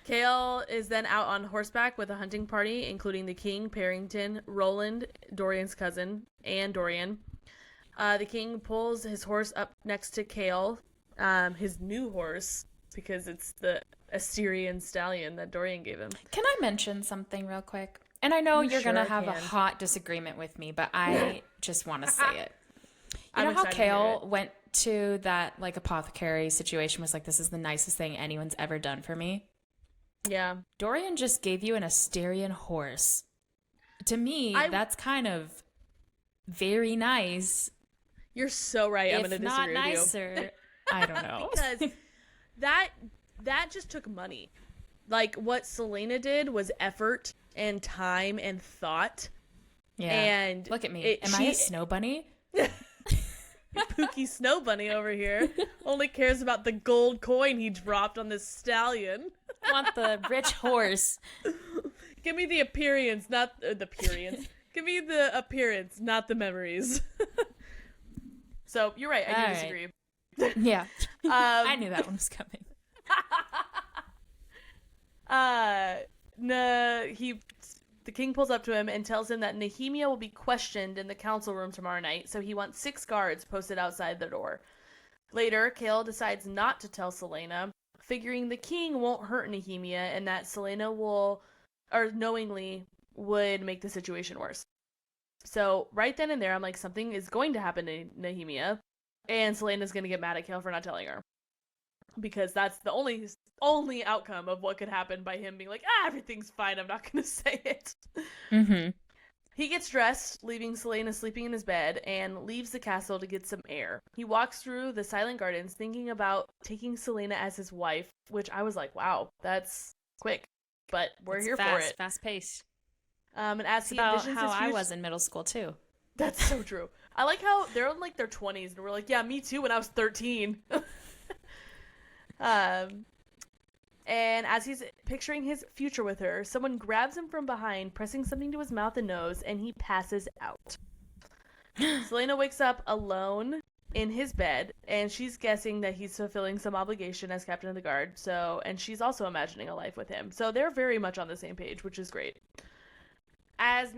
Speaker 1: Chaol is then out on horseback with a hunting party, including the king, Parrington, Roland, Dorian's cousin, and Dorian. The king pulls his horse up next to Chaol, his new horse, because it's the Assyrian stallion that Dorian gave him.
Speaker 2: Can I mention something real quick? And I know you're going to have a hot disagreement with me, but I just want to say it. You know how Chaol went to that like apothecary situation, was like, this is the nicest thing anyone's ever done for me?
Speaker 1: Yeah.
Speaker 2: Dorian just gave you an Assyrian horse. To me, that's kind of very nice.
Speaker 1: You're so right. I'm going to disagree with you.
Speaker 2: Nicer. I don't know.
Speaker 1: Because that just took money. Like, what Celaena did was effort and time and thought.
Speaker 2: Yeah.
Speaker 1: And
Speaker 2: look at me. Am I a snow bunny?
Speaker 1: Pookie Snow Bunny over here only cares about the gold coin he dropped on this stallion.
Speaker 2: I want the rich horse.
Speaker 1: Give me the appearance, not the appearance. Give me the appearance, not the memories. So you're right. I do disagree.
Speaker 2: Yeah. I knew that one was coming.
Speaker 1: The king pulls up to him and tells him that Nehemia will be questioned in the council room tomorrow night, so he wants 6 guards posted outside the door. Later, Chaol decides not to tell Celaena, figuring the king won't hurt Nehemia and that Celaena knowingly would make the situation worse. So right then and there, I'm like, something is going to happen to Nehemia, and Celaena's going to get mad at Chaol for not telling her. Because that's the only outcome of what could happen by him being like, everything's fine, I'm not going to say it.
Speaker 2: Mm-hmm.
Speaker 1: He gets dressed, leaving Celaena sleeping in his bed, and leaves the castle to get some air. He walks through the Silent Gardens thinking about taking Celaena as his wife, which I was like, wow, that's quick. But we're here for it.
Speaker 2: Fast paced.
Speaker 1: And as
Speaker 2: It's
Speaker 1: he
Speaker 2: about
Speaker 1: envisions
Speaker 2: how
Speaker 1: his
Speaker 2: I
Speaker 1: future...
Speaker 2: was in middle school, too.
Speaker 1: That's so true. I like how they're in like their 20s, and we're like, yeah, me too when I was 13. And as he's picturing his future with her, someone grabs him from behind, pressing something to his mouth and nose, and he passes out. Celaena wakes up alone in his bed, and she's guessing that he's fulfilling some obligation as captain of the guard. And she's also imagining a life with him. So they're very much on the same page, which is great. As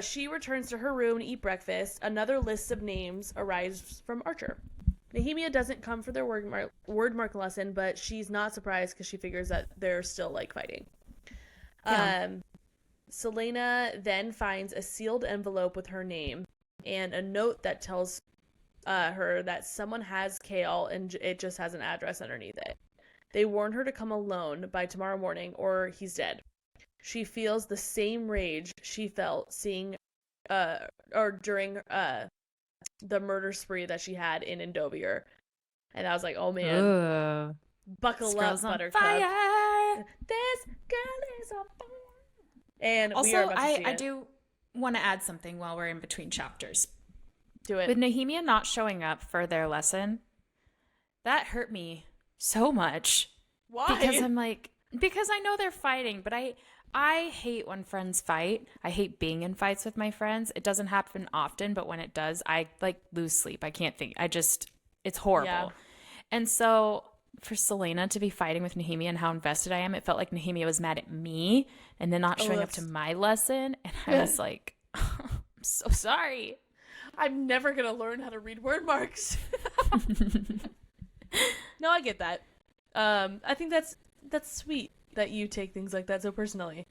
Speaker 1: she returns to her room to eat breakfast, another list of names arrives from Archer. Nehemia doesn't come for their word mark lesson, but she's not surprised because she figures that they're still, like, fighting. Yeah. Celaena then finds a sealed envelope with her name and a note that tells her that someone has Chaol and it just has an address underneath it. They warn her to come alone by tomorrow morning or he's dead. She feels the same rage she felt seeing during the murder spree that she had in Endovier. And I was like, oh man.
Speaker 2: Ooh.
Speaker 1: Buckle up, Buttercup.
Speaker 2: Fire.
Speaker 1: This girl is on fire. And
Speaker 2: also,
Speaker 1: we are about to see
Speaker 2: I
Speaker 1: it.
Speaker 2: do want to add something while we're in between chapters.
Speaker 1: Do it.
Speaker 2: With Nehemia not showing up for their lesson, that hurt me so much.
Speaker 1: Why?
Speaker 2: Because I'm like, because I know they're fighting, but I hate when friends fight. I hate being in fights with my friends. It doesn't happen often, but when it does, I like lose sleep. I can't think. It's horrible. Yeah. And so for Celaena to be fighting with Nehemia and how invested I am, it felt like Nehemia was mad at me and then not showing up to my lesson. And I was like, I'm so sorry.
Speaker 1: I'm never going to learn how to read word marks. No, I get that. I think that's sweet that you take things like that so personally.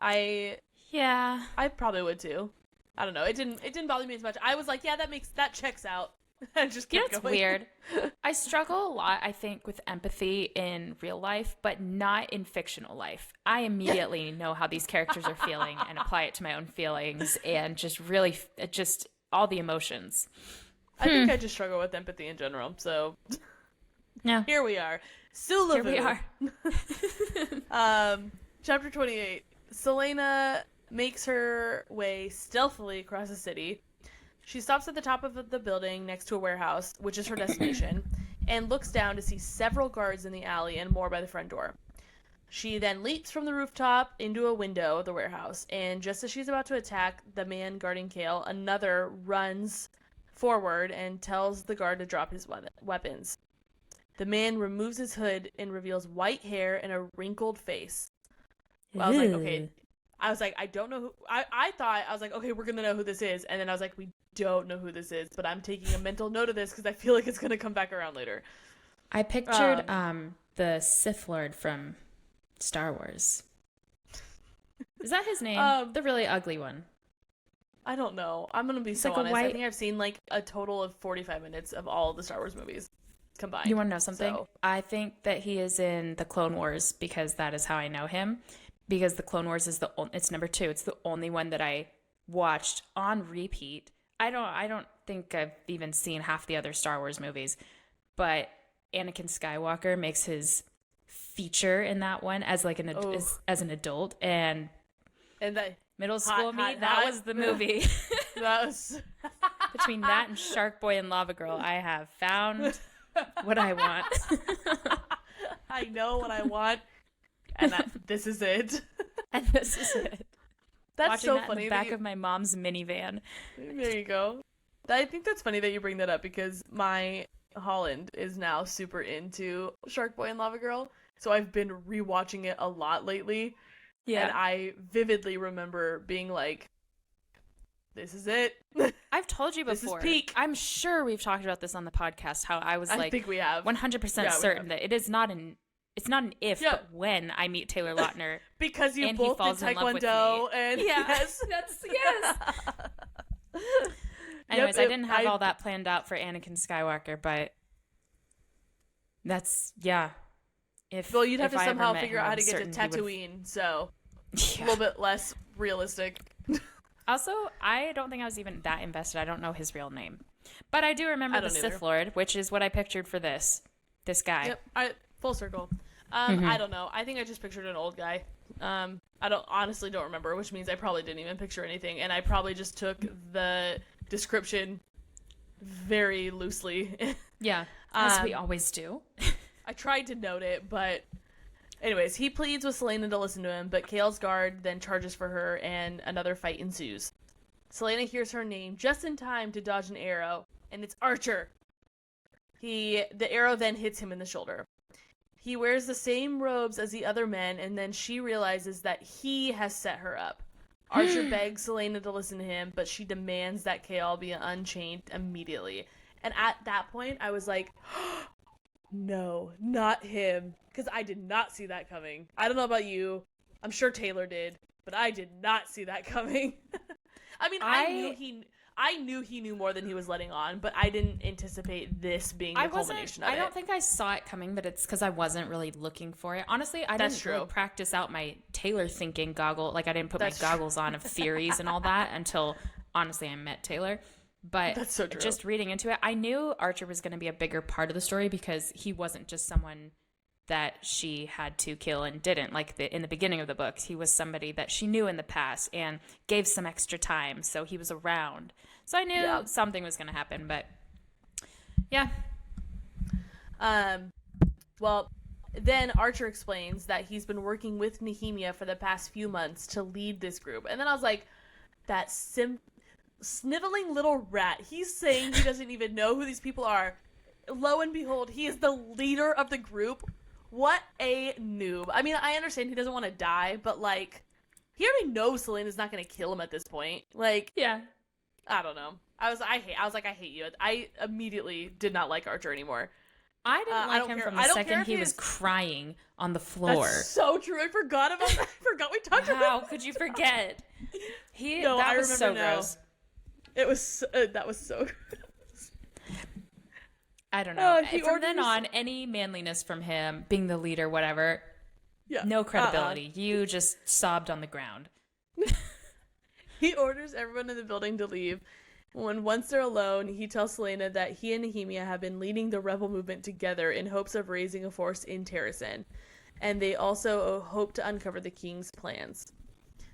Speaker 1: I probably would too. I don't know. It didn't bother me as much. I was like, yeah, that checks out. And just kept going.
Speaker 2: It's weird. I struggle a lot, I think, with empathy in real life, but not in fictional life. I immediately know how these characters are feeling and apply it to my own feelings and just really all the emotions.
Speaker 1: I think I just struggle with empathy in general. So
Speaker 2: yeah,
Speaker 1: here we are. Sulavu.
Speaker 2: Here we are.
Speaker 1: Chapter 28. Celaena makes her way stealthily across the city. She stops at the top of the building next to a warehouse, which is her destination, and looks down to see several guards in the alley and more by the front door. She then leaps from the rooftop into a window of the warehouse, and just as she's about to attack the man guarding Chaol, another runs forward and tells the guard to drop his weapons. The man removes his hood and reveals white hair and a wrinkled face. Well, I was like, okay. I don't know who... I thought, I was like, okay, we're going to know who this is. And then I was like, we don't know who this is, but I'm taking a mental note of this because I feel like it's going to come back around later.
Speaker 2: I pictured the Sith Lord from Star Wars. Is that his name? The really ugly one.
Speaker 1: I don't know. I'm going to be so honest. I think I've seen like a total of 45 minutes of all the Star Wars movies combined.
Speaker 2: You want to know something? So. I think that he is in the Clone Wars because that is how I know him. Because the Clone Wars is it's number 2. It's the only one that I watched on repeat. I don't think I've even seen half the other Star Wars movies, but Anakin Skywalker makes his feature in that one as like as an adult, and
Speaker 1: that
Speaker 2: middle school that was the movie.
Speaker 1: That was
Speaker 2: between that and Shark Boy and Lava Girl. I have found what I want.
Speaker 1: I know what I want. And this is it.
Speaker 2: And this is it.
Speaker 1: That's
Speaker 2: watching
Speaker 1: so
Speaker 2: that
Speaker 1: funny.
Speaker 2: In the back of my mom's minivan.
Speaker 1: There you go. I think that's funny that you bring that up because my Holland is now super into Shark Boy and Lava Girl. So I've been rewatching it a lot lately. Yeah. And I vividly remember being like, this is it.
Speaker 2: I've told you before.
Speaker 1: This is peak.
Speaker 2: I'm sure we've talked about this on the podcast, how I was
Speaker 1: I think we have.
Speaker 2: 100% certain that it's not an if, but when I meet Taylor Lautner.
Speaker 1: Because you both did Taekwondo and yes.
Speaker 2: Yes. Anyways, I didn't have all that planned out for Anakin Skywalker, but that's
Speaker 1: well, you'd have to somehow figure out how to get to Tatooine, so a little bit less realistic.
Speaker 2: Also, I don't think I was even that invested. I don't know his real name. But I do remember the Sith Lord, which is what I pictured for this guy.
Speaker 1: Yep, full circle. I don't know. I think I just pictured an old guy. I honestly don't remember, which means I probably didn't even picture anything, and I probably just took the description very loosely.
Speaker 2: Yeah, as we always do.
Speaker 1: I tried to note it, but anyways, he pleads with Celaena to listen to him, but Chaol's guard then charges for her, and another fight ensues. Celaena hears her name just in time to dodge an arrow, and it's Archer. The arrow then hits him in the shoulder. He wears the same robes as the other men, and then she realizes that he has set her up. Archer begs Celaena to listen to him, but she demands that Chaol be unchained immediately. And at that point, I was like, no, not him. Because I did not see that coming. I don't know about you. I'm sure Taylor did, but I did not see that coming. I mean, I knew he knew more than he was letting on, but I didn't anticipate this being the culmination of it.
Speaker 2: I don't think I saw it coming, but it's because I wasn't really looking for it. Honestly, I didn't really practice out my Taylor thinking goggle. Like, I didn't put my goggles on of theories and all that until, honestly, I met Taylor. But
Speaker 1: that's so true.
Speaker 2: Just reading into it, I knew Archer was going to be a bigger part of the story because he wasn't just someone that she had to kill and didn't. Like in the beginning of the books, he was somebody that she knew in the past and gave some extra time, so he was around. So I knew something was going to happen, but yeah.
Speaker 1: Well, then Archer explains that he's been working with Nehemia for the past few months to lead this group. And then I was like, that sniveling little rat. He's saying he doesn't even know who these people are. Lo and behold, he is the leader of the group. What a noob. I mean, I understand he doesn't want to die, but like, he already knows Celaena's not going to kill him at this point. Like,
Speaker 2: yeah.
Speaker 1: I don't know. I was like, I hate you. I immediately did not like Archer anymore.
Speaker 2: I didn't like him from the second he was crying on the floor.
Speaker 1: That's so true. I forgot about that. I forgot we talked about that.
Speaker 2: How could you forget? That was so gross.
Speaker 1: It was, that was so gross.
Speaker 2: I don't know. From then on, any manliness from him, being the leader, whatever, no credibility. You just sobbed on the ground.
Speaker 1: He orders everyone in the building to leave. Once they're alone, he tells Celaena that he and Nehemia have been leading the rebel movement together in hopes of raising a force in Terrasen. And they also hope to uncover the king's plans.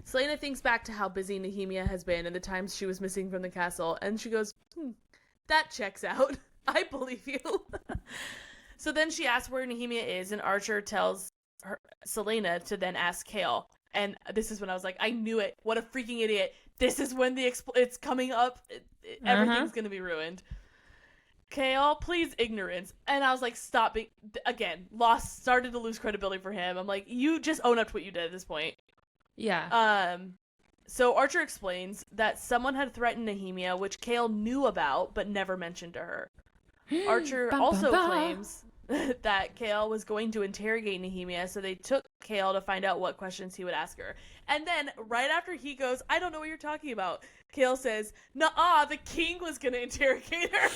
Speaker 1: Celaena thinks back to how busy Nehemia has been and the times she was missing from the castle, and she goes, that checks out. I believe you. So then she asks where Nehemia is, and Archer tells Celaena to then ask Chaol. And this is when I was like, I knew it. What a freaking idiot. This is when it's coming up. Everything's going to be ruined. Chaol, please, ignorance. And I was like, stop. Again, started to lose credibility for him. I'm like, you just own up to what you did at this point.
Speaker 2: Yeah.
Speaker 1: So Archer explains that someone had threatened Nehemia, which Chaol knew about, but never mentioned to her. Archer also claims that Chaol was going to interrogate Nehemia, so they took Chaol to find out what questions he would ask her. And then, right after he goes, I don't know what you're talking about, Chaol says, nuh-uh, the king was going to interrogate her.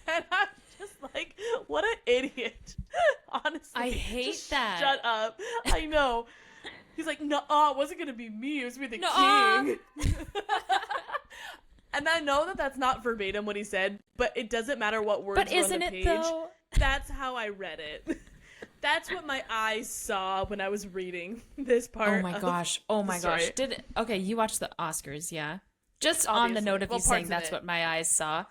Speaker 1: And I'm just like, what an idiot. Honestly.
Speaker 2: I hate that.
Speaker 1: Shut up. I know. He's like, nuh-uh, it wasn't going to be me, it was going to be the king. And I know that that's not verbatim what he said, but it doesn't matter what words were on the page. Though? That's how I read it. That's what my eyes saw when I was reading this part.
Speaker 2: Oh my gosh. Okay, you watched the Oscars, yeah? Just obviously. On the note of you saying that's what my eyes saw,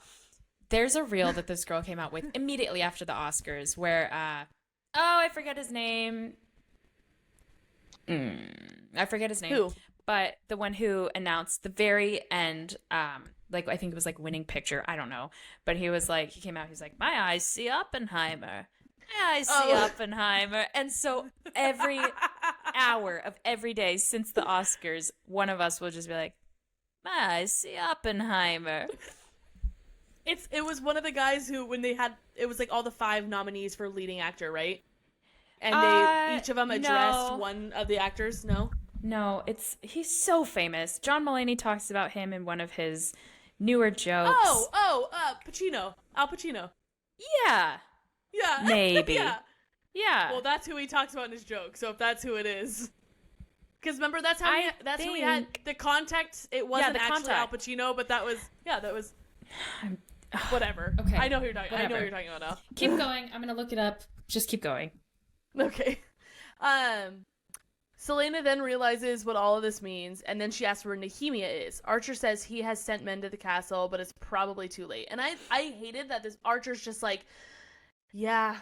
Speaker 2: there's a reel that this girl came out with immediately after the Oscars where, I forget his name. I forget his name.
Speaker 1: Who?
Speaker 2: But the one who announced the very end, like I think it was like Winning Picture, I don't know. But he came out, he's like, my eyes see Oppenheimer. My eyes see Oppenheimer. And so every hour of every day since the Oscars, one of us will just be like, my eyes see Oppenheimer.
Speaker 1: It was one of the guys who, when they had, it was like all the 5 nominees for leading actor, right? And they each of them addressed one of the actors, no?
Speaker 2: No, he's so famous. John Mulaney talks about him in one of his newer jokes.
Speaker 1: Pacino. Al Pacino.
Speaker 2: Yeah.
Speaker 1: Yeah.
Speaker 2: Maybe.
Speaker 1: Yeah.
Speaker 2: Yeah.
Speaker 1: Well, that's who he talks about in his joke, so if that's who it is. Because remember, that's how we had the context. It wasn't actually Al Pacino, but that was whatever. Okay, I know who you're talking. Whatever. I know who you're talking about now.
Speaker 2: Keep going. I'm gonna look it up. Just keep going.
Speaker 1: Okay. Celaena then realizes what all of this means, and then she asks where Nehemia is. Archer says he has sent men to the castle, but it's probably too late. And I hated that this Archer's just like, yeah,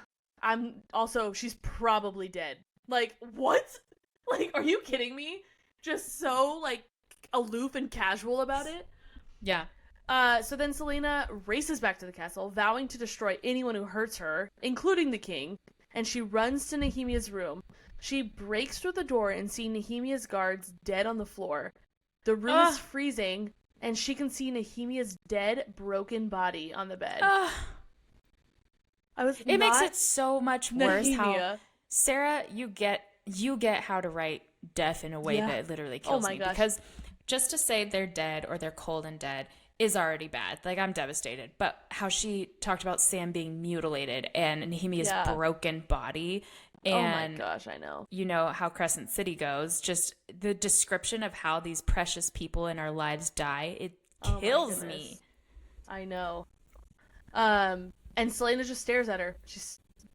Speaker 1: she's probably dead. Like, what? Like, are you kidding me? Just so, like, aloof and casual about it?
Speaker 2: Yeah.
Speaker 1: So then Celaena races back to the castle, vowing to destroy anyone who hurts her, including the king, and she runs to Nehemia's room. She breaks through the door and sees Nehemia's guards dead on the floor. The room is freezing, and she can see Nehemia's dead, broken body on the bed.
Speaker 2: It makes it so much worse how, Sarah, you get how to write death in a way that literally kills me. Gosh. Because just to say they're dead or they're cold and dead is already bad. Like, I'm devastated. But how she talked about Sam being mutilated and Nehemia's broken body. And,
Speaker 1: oh my gosh, I know.
Speaker 2: You know how Crescent City goes. Just the description of how these precious people in our lives die, it kills me.
Speaker 1: I know. And Celaena just stares at her. She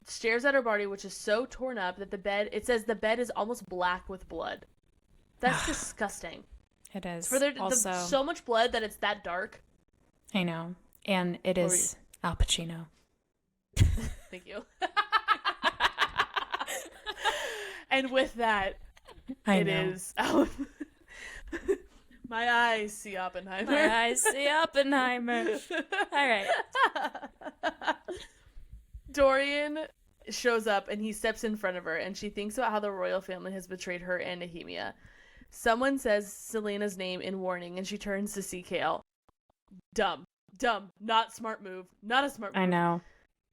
Speaker 1: stares at her body, which is so torn up that it says the bed is almost black with blood. That's disgusting.
Speaker 2: It is.
Speaker 1: For so much blood that it's that dark.
Speaker 2: I know. And it is Al Pacino.
Speaker 1: Thank you. And with that, it is my eyes see Oppenheimer.
Speaker 2: My eyes see Oppenheimer. All right.
Speaker 1: Dorian shows up and he steps in front of her, and she thinks about how the royal family has betrayed her and Nehemia. Someone says Celaena's name in warning, and she turns to see Chaol. Dumb. Not smart move. Not a smart move.
Speaker 2: I know.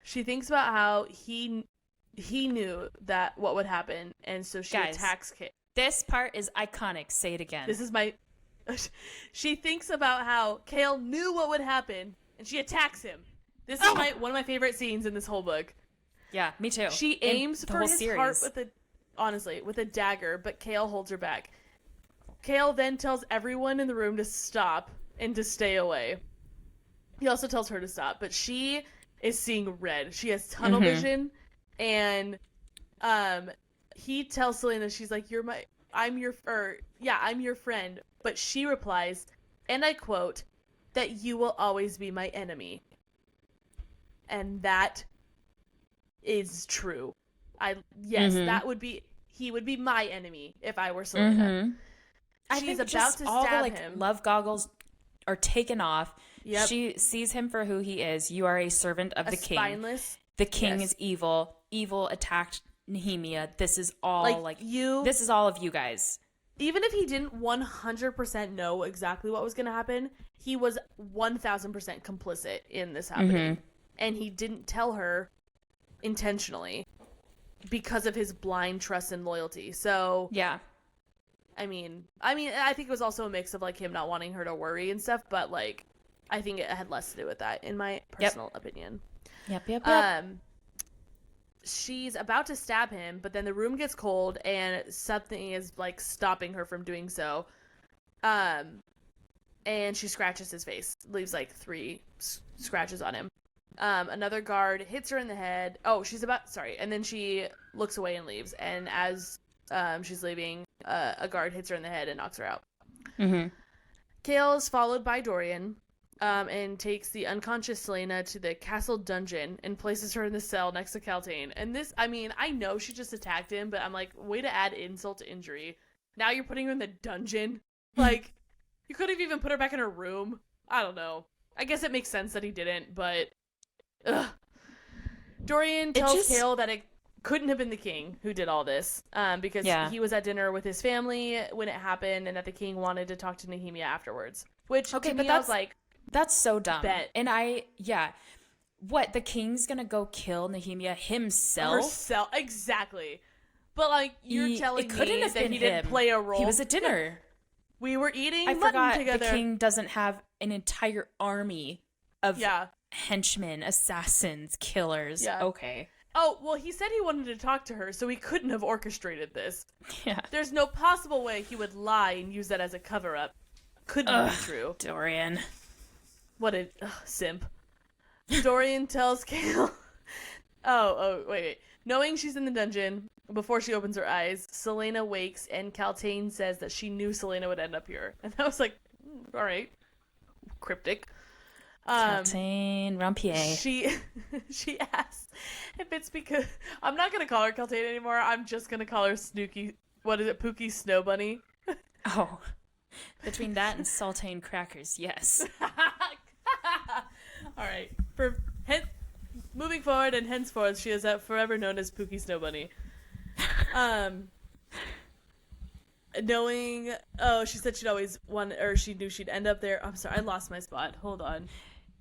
Speaker 1: She thinks about how he knew that what would happen, and so she attacks Chaol.
Speaker 2: This part is iconic. Say it again.
Speaker 1: This is my... She thinks about how Chaol knew what would happen, and she attacks him. This is one of my favorite scenes in this whole book.
Speaker 2: Yeah, me too.
Speaker 1: She aims for his heart with a dagger, but Chaol holds her back. Chaol then tells everyone in the room to stop and to stay away. He also tells her to stop, but she is seeing red. She has tunnel vision, and he tells Celaena, she's like, I'm your friend. But she replies, and I quote, that you will always be my enemy. And that is true. He would be my enemy if I were Celaena. She's about to stab him.
Speaker 2: Love goggles are taken off. Yep. She sees him for who he is. You are a servant of the king.
Speaker 1: Spineless.
Speaker 2: The king is evil. Evil attacked Nehemia. This is all this is all of you guys.
Speaker 1: Even if he didn't 100% know exactly what was going to happen, he was 1000% complicit in this happening. And he didn't tell her intentionally because of his blind trust and loyalty. So,
Speaker 2: yeah.
Speaker 1: I mean, I think it was also a mix of like him not wanting her to worry and stuff, but like I think it had less to do with that in my personal opinion.
Speaker 2: Yep.
Speaker 1: She's about to stab him, but then the room gets cold and something is like stopping her from doing so. And she scratches his face, leaves like 3 scratches on him. Another guard hits her in the head. And then she looks away and leaves. And as she's leaving, a guard hits her in the head and knocks her out. Chaol is followed by Dorian, and takes the unconscious Celaena to the castle dungeon and places her in the cell next to Kaltain. And this, I know she just attacked him, but I'm like, way to add insult to injury. Now you're putting her in the dungeon? Like, you could have even put her back in her room. I don't know. I guess it makes sense that he didn't, but... Ugh. Dorian tells Chaol that it couldn't have been the king who did all this, because he was at dinner with his family when it happened, and that the king wanted to talk to Nehemia afterwards. Which, to me, I was like...
Speaker 2: That's so dumb. And what, the king's gonna go kill Nehemia himself?
Speaker 1: Exactly. But, like, you're telling me that he didn't play a role.
Speaker 2: He was at dinner.
Speaker 1: We were eating mutton together.
Speaker 2: The king doesn't have an entire army of henchmen, assassins, killers. Yeah. Okay.
Speaker 1: Oh, well, he said he wanted to talk to her, so he couldn't have orchestrated this.
Speaker 2: Yeah.
Speaker 1: There's no possible way he would lie and use that as a cover-up. Couldn't be true.
Speaker 2: Dorian.
Speaker 1: What a simp. Dorian tells Chaol... wait. Knowing she's in the dungeon, before she opens her eyes, Celaena wakes, and Kaltain says that she knew Celaena would end up here. And I was like, all right. Cryptic.
Speaker 2: Kaltain Rampier.
Speaker 1: She asks if it's because... I'm not going to call her Kaltain anymore. I'm just going to call her Snooky... What is it? Pookie Snow Bunny?
Speaker 2: Oh. Between that and saltine crackers, yes.
Speaker 1: All right. Moving forward and henceforth, she is forever known as Pookie Snow Bunny. She said she'd always she knew she'd end up there. I'm sorry, I lost my spot. Hold on.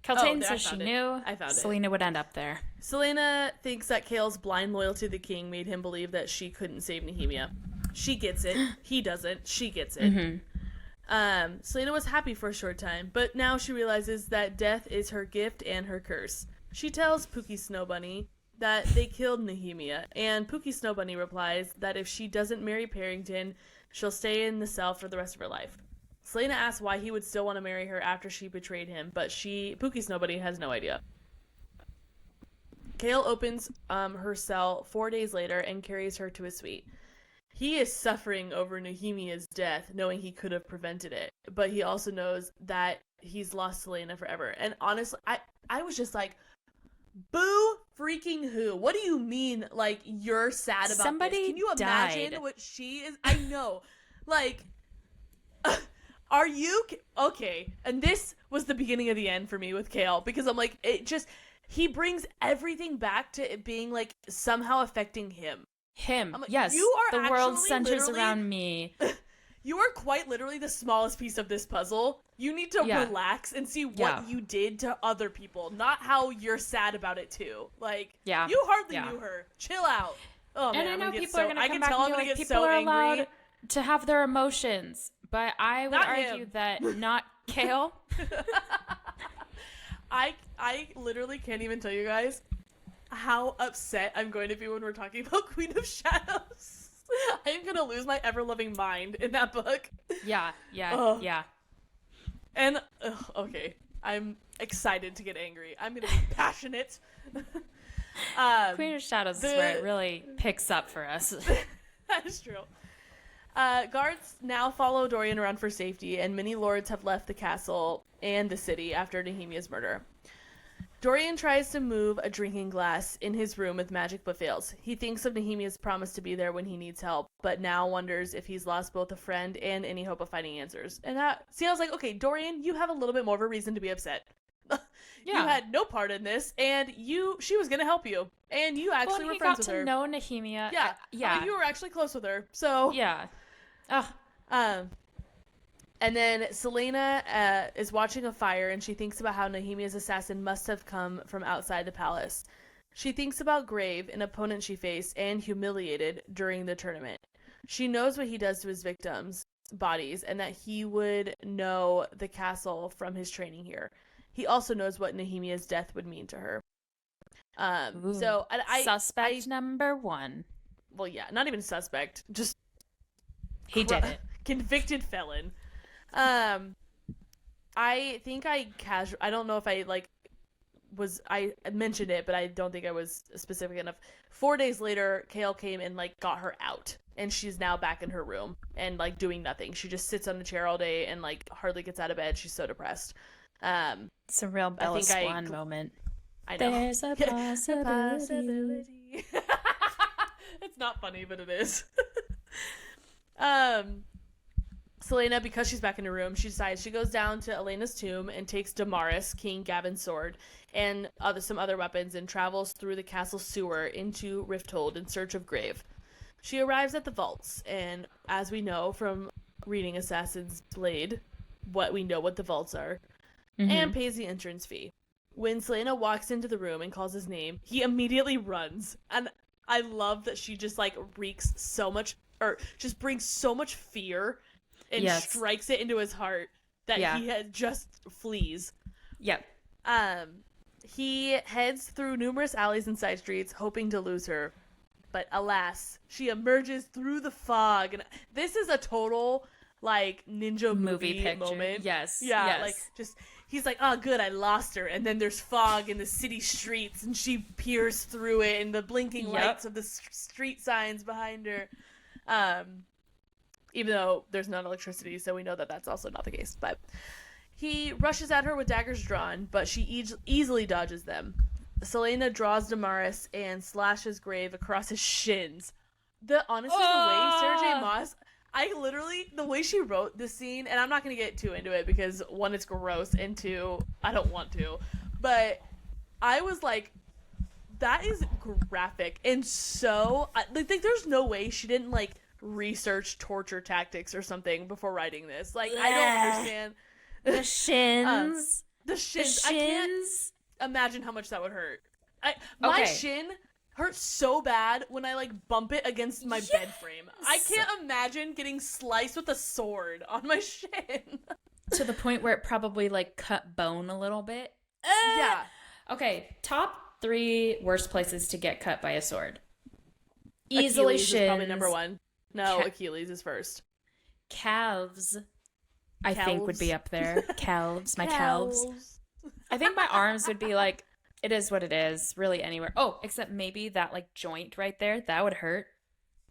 Speaker 2: Kaltain says she knew
Speaker 1: I found
Speaker 2: Celaena would end up there.
Speaker 1: Celaena thinks that Chaol's blind loyalty to the king made him believe that she couldn't save Nehemia. She gets it. He doesn't. She gets it. Mm-hmm. Celaena was happy for a short time, but now she realizes that death is her gift and her curse. She tells Pookie Snow Bunny that they killed Nehemia, and Pookie Snow Bunny replies that if she doesn't marry Parrington, she'll stay in the cell for the rest of her life. Celaena asks why he would still want to marry her after she betrayed him, but Pookie Snow Bunny has no idea. Chaol opens her cell 4 days later and carries her to his suite. He is suffering over Nehemia's death, knowing he could have prevented it, but he also knows that he's lost Celaena forever. And honestly, I was just like, boo freaking who? What do you mean, like, you're sad about
Speaker 2: Somebody
Speaker 1: this? Can you imagine
Speaker 2: died.
Speaker 1: what she is? I know. Like, are you... Okay, and this was the beginning of the end for me with Chaol, because I'm like, he brings everything back to it being, like, somehow affecting him.
Speaker 2: Like, yes,
Speaker 1: you are
Speaker 2: the world centers around me.
Speaker 1: You are quite literally the smallest piece of this puzzle. You need to relax and see what you did to other people, not how you're sad about it too. Like, you hardly knew her. Chill out. Oh man,
Speaker 2: and I know people are going
Speaker 1: to
Speaker 2: come back and be like, people are allowed to have their emotions, but I would argue that not Chaol.
Speaker 1: I literally can't even tell you guys how upset I'm going to be when we're talking about Queen of Shadows. I am going to lose my ever-loving mind in that book.
Speaker 2: Yeah.
Speaker 1: And, okay, I'm excited to get angry. I'm going to be passionate.
Speaker 2: Queen of Shadows is where it really picks up for us.
Speaker 1: That is true. Guards now follow Dorian around for safety, and many lords have left the castle and the city after Nehemia's murder. Dorian tries to move a drinking glass in his room with magic but fails. He thinks of Nehemia's promise to be there when he needs help, but now wonders if he's lost both a friend and any hope of finding answers. And I was like, okay, Dorian, you have a little bit more of a reason to be upset. You had no part in this, and she was going to help you, and you actually were friends with her.
Speaker 2: He got to know Nehemia.
Speaker 1: Yeah. I mean, you were actually close with her, so.
Speaker 2: Yeah.
Speaker 1: And then Celaena is watching a fire, and she thinks about how Nehemia's assassin must have come from outside the palace. She thinks about Grave, an opponent she faced and humiliated during the tournament. She knows what he does to his victims' bodies, and that he would know the castle from his training here. He also knows what Nehemia's death would mean to her.
Speaker 2: Suspect number one.
Speaker 1: Well, yeah, not even suspect, just
Speaker 2: he did it.
Speaker 1: Convicted felon. I think I don't know if I I mentioned it, but I don't think I was specific enough. 4 days later, Chaol came and got her out, and she's now back in her room and doing nothing. She just sits on the chair all day and hardly gets out of bed. She's so depressed.
Speaker 2: It's a real Bella Swan moment.
Speaker 1: I know.
Speaker 2: There's a possibility.
Speaker 1: It's not funny, but it is. Celaena, because she's back in her room, she decides she goes down to Elena's tomb and takes Damaris, King Gavin's sword, and some other weapons, and travels through the castle sewer into Rifthold in search of Grave. She arrives at the vaults, and as we know from reading Assassin's Blade, what the vaults are, and pays the entrance fee. When Celaena walks into the room and calls his name, he immediately runs, and I love that she just wreaks so much, or just brings so much fear and strikes it into his heart that he just flees.
Speaker 2: Yep.
Speaker 1: He heads through numerous alleys and side streets, hoping to lose her. But alas, she emerges through the fog. And this is a total, like, ninja movie moment.
Speaker 2: Yes.
Speaker 1: Yeah,
Speaker 2: yes.
Speaker 1: like, just, he's like, oh, good, I lost her. And then there's fog in the city streets, and she peers through it, and the blinking lights of the street signs behind her. Even though there's not electricity, so we know that that's also not the case. But he rushes at her with daggers drawn, but she easily dodges them. Celaena draws Damaris and slashes Grave across his shins. The way Sarah J. Maas, the way she wrote this scene, and I'm not going to get too into it because, one, it's gross, and two, I don't want to, but I was like, that is graphic, and so, like, there's no way she didn't, like, research torture tactics or something before writing this. Like, I don't understand.
Speaker 2: The shins.
Speaker 1: The shins. I can't imagine how much that would hurt. My shin hurts so bad when I, like, bump it against my bed frame. I can't imagine getting sliced with a sword on my shin.
Speaker 2: To the point where it probably, like, cut bone a little bit.
Speaker 1: Yeah.
Speaker 2: Okay, top 3 worst places to get cut by a sword. Easily
Speaker 1: Achilles
Speaker 2: shins.
Speaker 1: is probably number 1. No, Achilles is first.
Speaker 2: Calves, I think, would be up there. Calves, my calves. I think my arms would be like, it is what it is, really anywhere. Oh, except maybe that, like, joint right there, that would hurt.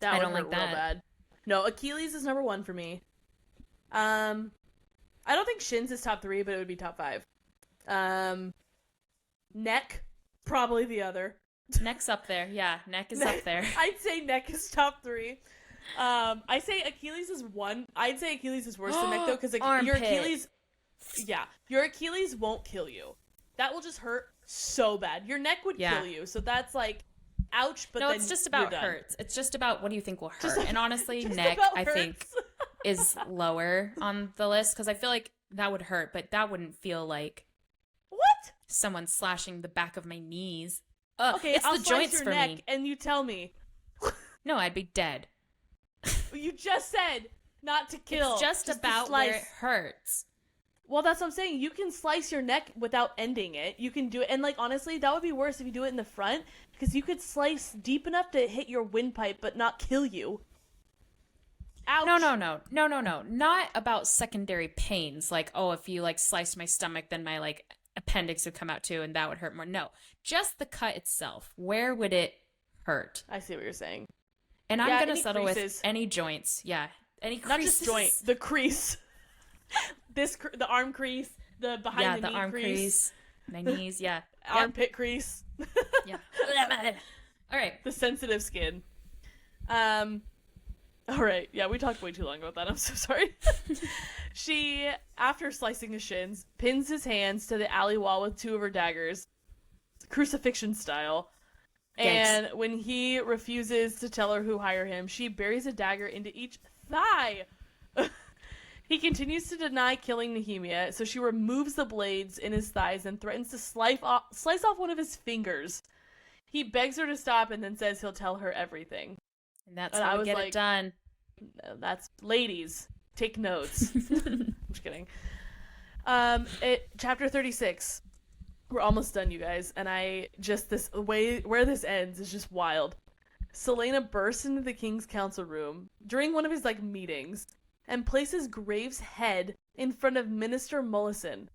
Speaker 1: I don't like that. Real bad. No, Achilles is number 1 for me. I don't think shins is top 3, but it would be top 5. Neck, probably the other.
Speaker 2: Neck's up there. Yeah, neck is up there.
Speaker 1: I'd say neck is top 3. I say Achilles is 1. I'd say Achilles is worse than neck, though, because your Achilles... Yeah, your Achilles won't kill you. That will just hurt so bad. Your neck would kill you, so that's like, ouch, but then
Speaker 2: it's just about hurts. It's just about what do you think will hurt. And honestly, neck, I think, is lower on the list, because I feel like that would hurt, but that wouldn't feel like...
Speaker 1: What?
Speaker 2: Someone slashing the back of my knees.
Speaker 1: Okay,
Speaker 2: it's
Speaker 1: I'll
Speaker 2: the
Speaker 1: slice
Speaker 2: joints
Speaker 1: your
Speaker 2: for
Speaker 1: neck,
Speaker 2: me.
Speaker 1: and you tell me.
Speaker 2: No, I'd be dead.
Speaker 1: You just said not to kill.
Speaker 2: It's just about where it hurts.
Speaker 1: Well, that's what I'm saying. You can slice your neck without ending it. You can do it. And, like, honestly, that would be worse if you do it in the front, because you could slice deep enough to hit your windpipe but not kill you. Ouch.
Speaker 2: No. Not about secondary pains. Like, oh, if you, like, sliced my stomach, then my, like, appendix would come out too, and that would hurt more. No. Just the cut itself. Where would it hurt?
Speaker 1: I see what you're saying.
Speaker 2: And I'm going to settle with any joints. Yeah. Any creases.
Speaker 1: Not just joint. The crease. The arm crease. The behind the knee
Speaker 2: arm crease. My knees, yeah.
Speaker 1: Armpit crease.
Speaker 2: Yeah. All right.
Speaker 1: The sensitive skin. All right. Yeah, we talked way too long about that. I'm so sorry. She, after slicing his shins, pins his hands to the alley wall with 2 of her daggers, crucifixion style. And when he refuses to tell her who hired him, she buries a dagger into each thigh. He continues to deny killing Nehemia, so she removes the blades in his thighs and threatens to slice off one of his fingers. He begs her to stop and then says he'll tell her everything.
Speaker 2: And that's how we get it done.
Speaker 1: That's, ladies, take notes. I'm just kidding. Chapter 36. We're almost done, you guys, and this way where this ends is just wild. Celaena bursts into the king's council room during one of his, like, meetings and places Graves' head in front of Minister Mullison.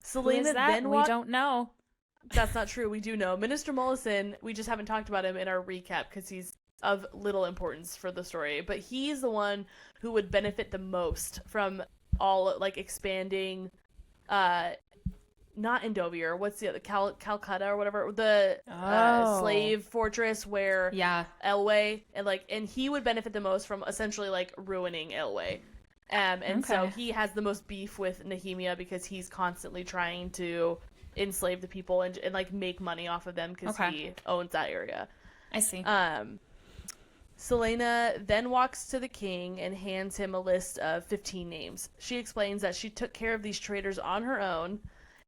Speaker 2: Celaena then we don't know.
Speaker 1: That's not true. We do know. Minister Mullison, we just haven't talked about him in our recap because he's of little importance for the story, but he's the one who would benefit the most from all, like, expanding not Endovier. What's the other? Calcutta or whatever. The slave fortress where L.A. and he would benefit the most from essentially, like, ruining L.A. So he has the most beef with Nehemia because he's constantly trying to enslave the people and like make money off of them because he owns that area.
Speaker 2: I see.
Speaker 1: Celaena then walks to the king and hands him a list of 15 names. She explains that she took care of these traitors on her own,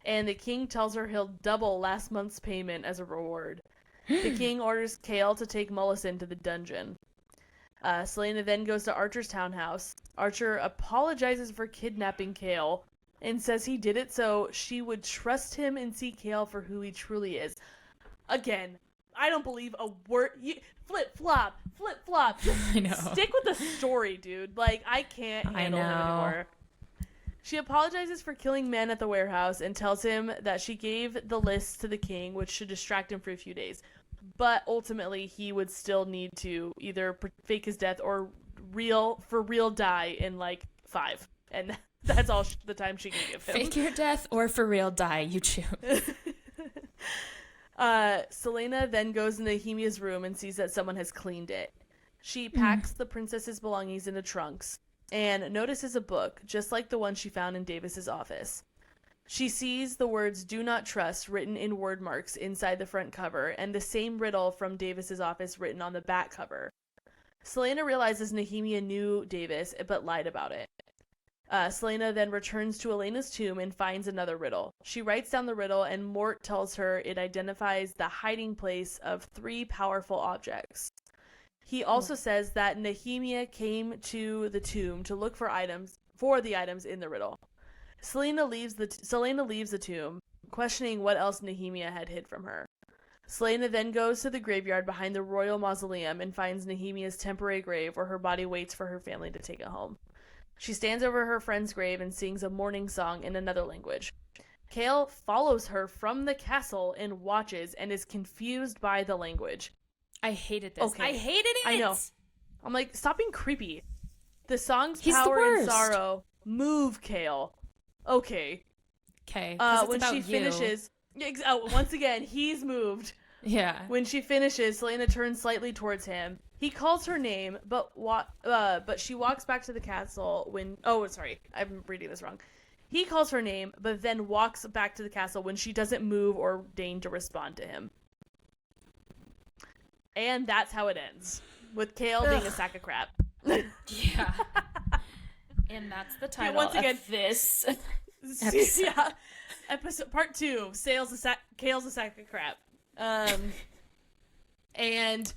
Speaker 1: and the king tells her he'll double last month's payment as a reward. The king orders Chaol to take Mullison to the dungeon. Celaena then goes to Archer's townhouse. Archer apologizes for kidnapping Chaol, and says he did it so she would trust him and see Chaol for who he truly is. Again, I don't believe a word. Flip-flop.
Speaker 2: I know.
Speaker 1: Stick with the story, dude. Like, I can't handle him anymore. She apologizes for killing men at the warehouse and tells him that she gave the list to the king, which should distract him for a few days. But ultimately, he would still need to either fake his death or for real die in, like, 5. And that's all the time she can give him.
Speaker 2: Fake your death or for real die, you choose.
Speaker 1: Celaena then goes into Nehemia's room and sees that someone has cleaned it. She packs the princess's belongings into trunks and notices a book, just like the one she found in Davis's office. She sees the words "Do not trust" written in word marks inside the front cover, and the same riddle from Davis's office written on the back cover. Celaena realizes Nehemia knew Davis, but lied about it. Celaena then returns to Elena's tomb and finds another riddle. She writes down the riddle, and Mort tells her it identifies the hiding place of 3 powerful objects. He also says that Nehemia came to the tomb to look for the items in the riddle. Celaena leaves the tomb, questioning what else Nehemia had hid from her. Celaena then goes to the graveyard behind the royal mausoleum and finds Nehemia's temporary grave where her body waits for her family to take it home. She stands over her friend's grave and sings a mourning song in another language. Chaol follows her from the castle and watches and is confused by the language.
Speaker 2: I hated this.
Speaker 1: Okay.
Speaker 2: I hated it.
Speaker 1: I know. I'm like, stop being creepy. The song's
Speaker 2: He's
Speaker 1: power
Speaker 2: the
Speaker 1: and
Speaker 2: worst.
Speaker 1: sorrow move Chaol. Okay.
Speaker 2: Okay.
Speaker 1: When she finishes, once again, he's moved.
Speaker 2: Yeah.
Speaker 1: When she finishes, Celaena turns slightly towards him. He calls her name, but she walks back to the castle when... Oh, sorry. I'm reading this wrong. He calls her name, but then walks back to the castle when she doesn't move or deign to respond to him. And that's how it ends, with Chaol being a sack of crap.
Speaker 2: Yeah. And that's the title
Speaker 1: once again,
Speaker 2: of this episode.
Speaker 1: Yeah. Episode part 2, Chaol's a sack of crap. And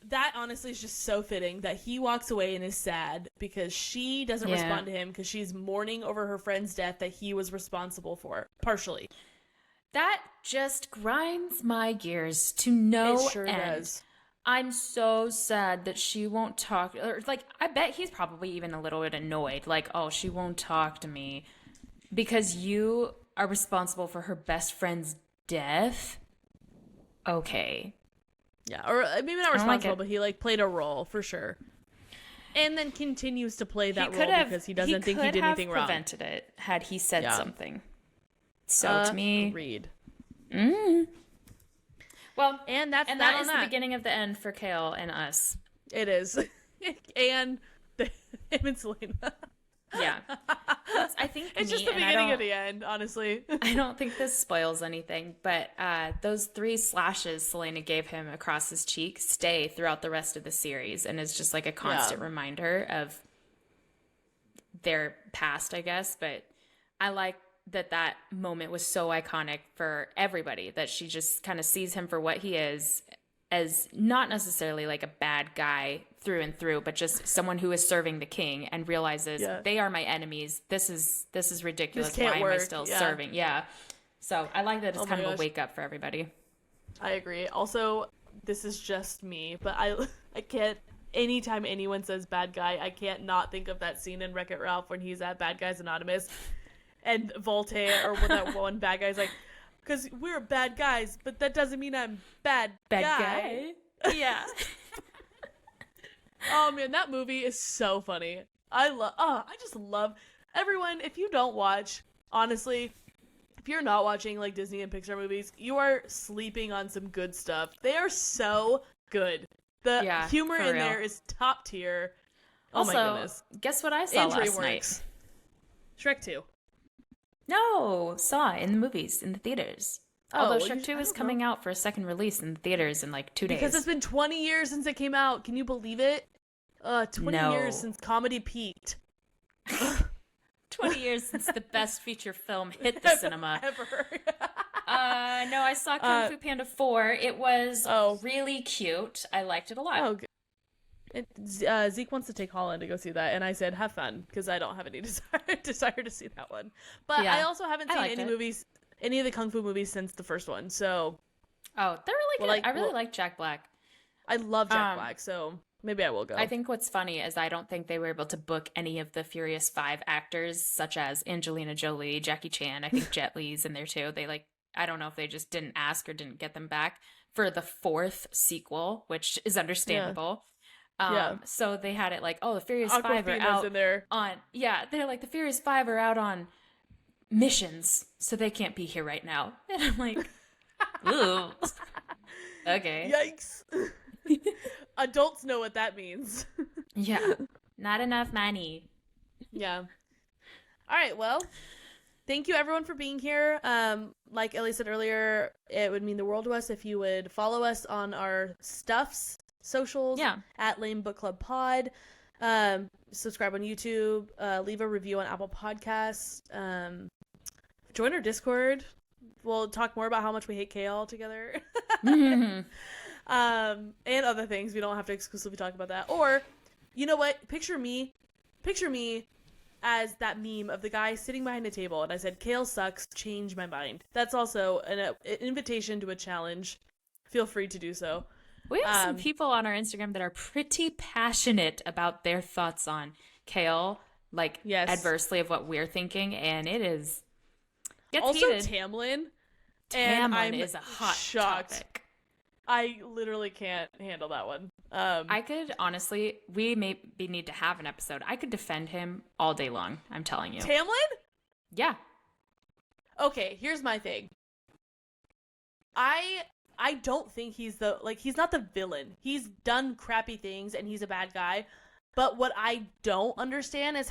Speaker 1: that honestly is just so fitting that he walks away and is sad because she doesn't respond to him because she's mourning over her friend's death that he was responsible for, partially.
Speaker 2: That just grinds my gears to no
Speaker 1: It sure
Speaker 2: end.
Speaker 1: does.
Speaker 2: I'm so sad that she won't talk. Or, like, I bet he's probably even a little bit annoyed. Like, oh, she won't talk to me because you are responsible for her best friend's death. Okay.
Speaker 1: Yeah, or maybe not responsible, but he like played a role for sure, and then continues to play that role because he doesn't think he did anything wrong.
Speaker 2: He could have prevented it had he said something. So to me,
Speaker 1: agreed.
Speaker 2: Well,
Speaker 1: and that
Speaker 2: is the beginning of the end for Chaol and us.
Speaker 1: It is, and him and Celaena.
Speaker 2: Yeah, I think
Speaker 1: it's just the beginning of the end. Honestly,
Speaker 2: I don't think this spoils anything, but those 3 slashes Celaena gave him across his cheek stay throughout the rest of the series, and is just like a constant reminder of their past, I guess. But I like that moment was so iconic for everybody, that she just kind of sees him for what he is, as not necessarily like a bad guy through and through, but just someone who is serving the king and realizes they are my enemies. This is ridiculous. Why am I still serving? Yeah. So I like that it's kind of a wake up for everybody.
Speaker 1: I agree. Also, this is just me, but I can't, anytime anyone says bad guy, I can't not think of that scene in Wreck-It Ralph when he's at Bad Guys Anonymous and Voltaire, or when that one bad guy's like, because we're bad guys, but that doesn't mean I'm bad guy. Yeah. Oh man, that movie is so funny. I just love everyone. If you don't watch, honestly, if you're not watching like Disney and Pixar movies, you are sleeping on some good stuff. They are so good. The humor in there is top tier. Oh
Speaker 2: also,
Speaker 1: my goodness.
Speaker 2: Guess what I saw last night?
Speaker 1: Shrek 2.
Speaker 2: No, saw in the movies, in the theaters. Although Shrek 2 is coming out for a second release in the theaters in like 2 days.
Speaker 1: Because it's been 20 years since it came out. Can you believe it? 20 years since comedy peaked.
Speaker 2: 20 years since the best feature film hit the cinema.
Speaker 1: Ever.
Speaker 2: No, I saw Kung Fu Panda 4. It was really cute. I liked it a lot.
Speaker 1: Oh, good. Zeke wants to take Holland to go see that, and I said, have fun, because I don't have any desire to see that one. But I also haven't seen any of the Kung Fu movies since the first one, so...
Speaker 2: Oh, they're really good. I really like Jack Black.
Speaker 1: I love Jack Black, so maybe I will go.
Speaker 2: I think what's funny is I don't think they were able to book any of the Furious 5 actors, such as Angelina Jolie, Jackie Chan. I think Jet Li's in there, too. I don't know if they just didn't ask or didn't get them back for the 4th sequel, which is understandable. So they had it the Furious 5 are out
Speaker 1: in there.
Speaker 2: they're like, the Furious 5 are out on missions, so they can't be here right now. And I'm like, ooh. Okay.
Speaker 1: Yikes. Adults know what that means.
Speaker 2: Yeah. Not enough money.
Speaker 1: Yeah. All right, well, thank you everyone for being here. Like Ellie said earlier, it would mean the world to us if you would follow us on our stuffs socials at L.A.M.E Book Club Pod. Subscribe on YouTube, leave a review on Apple Podcasts, join our Discord. We'll talk more about how much we hate Chaol together. And other things. We don't have to exclusively talk about that. Or, you know what? Picture me as that meme of the guy sitting behind a table, and I said, Chaol sucks, change my mind. That's also an invitation to a challenge. Feel free to do so.
Speaker 2: We have some people on our Instagram that are pretty passionate about their thoughts on Chaol, adversely of what we're thinking, and it is gets
Speaker 1: also
Speaker 2: heated.
Speaker 1: Tamlin
Speaker 2: is a hot topic.
Speaker 1: I literally can't handle that one.
Speaker 2: I could honestly, we maybe need to have an episode. I could defend him all day long. I'm telling you.
Speaker 1: Tamlin?
Speaker 2: Yeah.
Speaker 1: Okay, here's my thing. I don't think he's not the villain. He's done crappy things and he's a bad guy. But what I don't understand is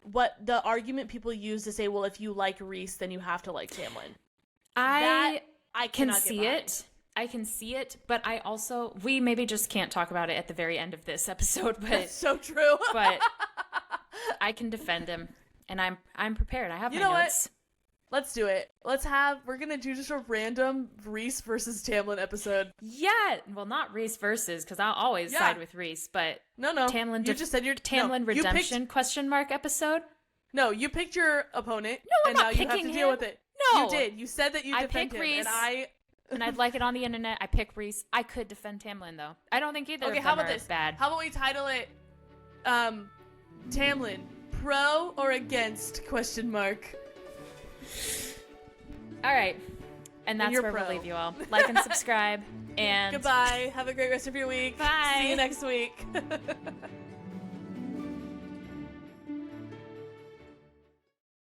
Speaker 1: what the argument people use to say, well, if you like Rhys, then you have to like Tamlin. I
Speaker 2: can see it. I can see it, but we maybe just can't talk about it at the very end of this episode. But
Speaker 1: that's so true.
Speaker 2: But I can defend him, and I'm prepared. I have my notes.
Speaker 1: Let's do it. We're gonna do just a random Rhys versus Tamlin episode.
Speaker 2: Yeah, well, not Rhys versus, because I'll always side with Rhys, but
Speaker 1: no.
Speaker 2: Tamlin. You just said your Tamlin redemption question mark episode.
Speaker 1: No, you picked your opponent.
Speaker 2: No,
Speaker 1: and
Speaker 2: I'm
Speaker 1: now
Speaker 2: not
Speaker 1: you have to
Speaker 2: picking
Speaker 1: deal
Speaker 2: him.
Speaker 1: with it.
Speaker 2: No,
Speaker 1: you did. You said that you defend him,
Speaker 2: Rhys, and I'd like it on the internet. I pick Rhys. I could defend Tamlin though. I don't think either of them are bad.
Speaker 1: How about we title it, Tamlin, pro or against? Question mark.
Speaker 2: All right, and that's where we'll leave you all. Like and subscribe, and
Speaker 1: goodbye. Have a great rest of your week.
Speaker 2: Bye.
Speaker 1: See you next week.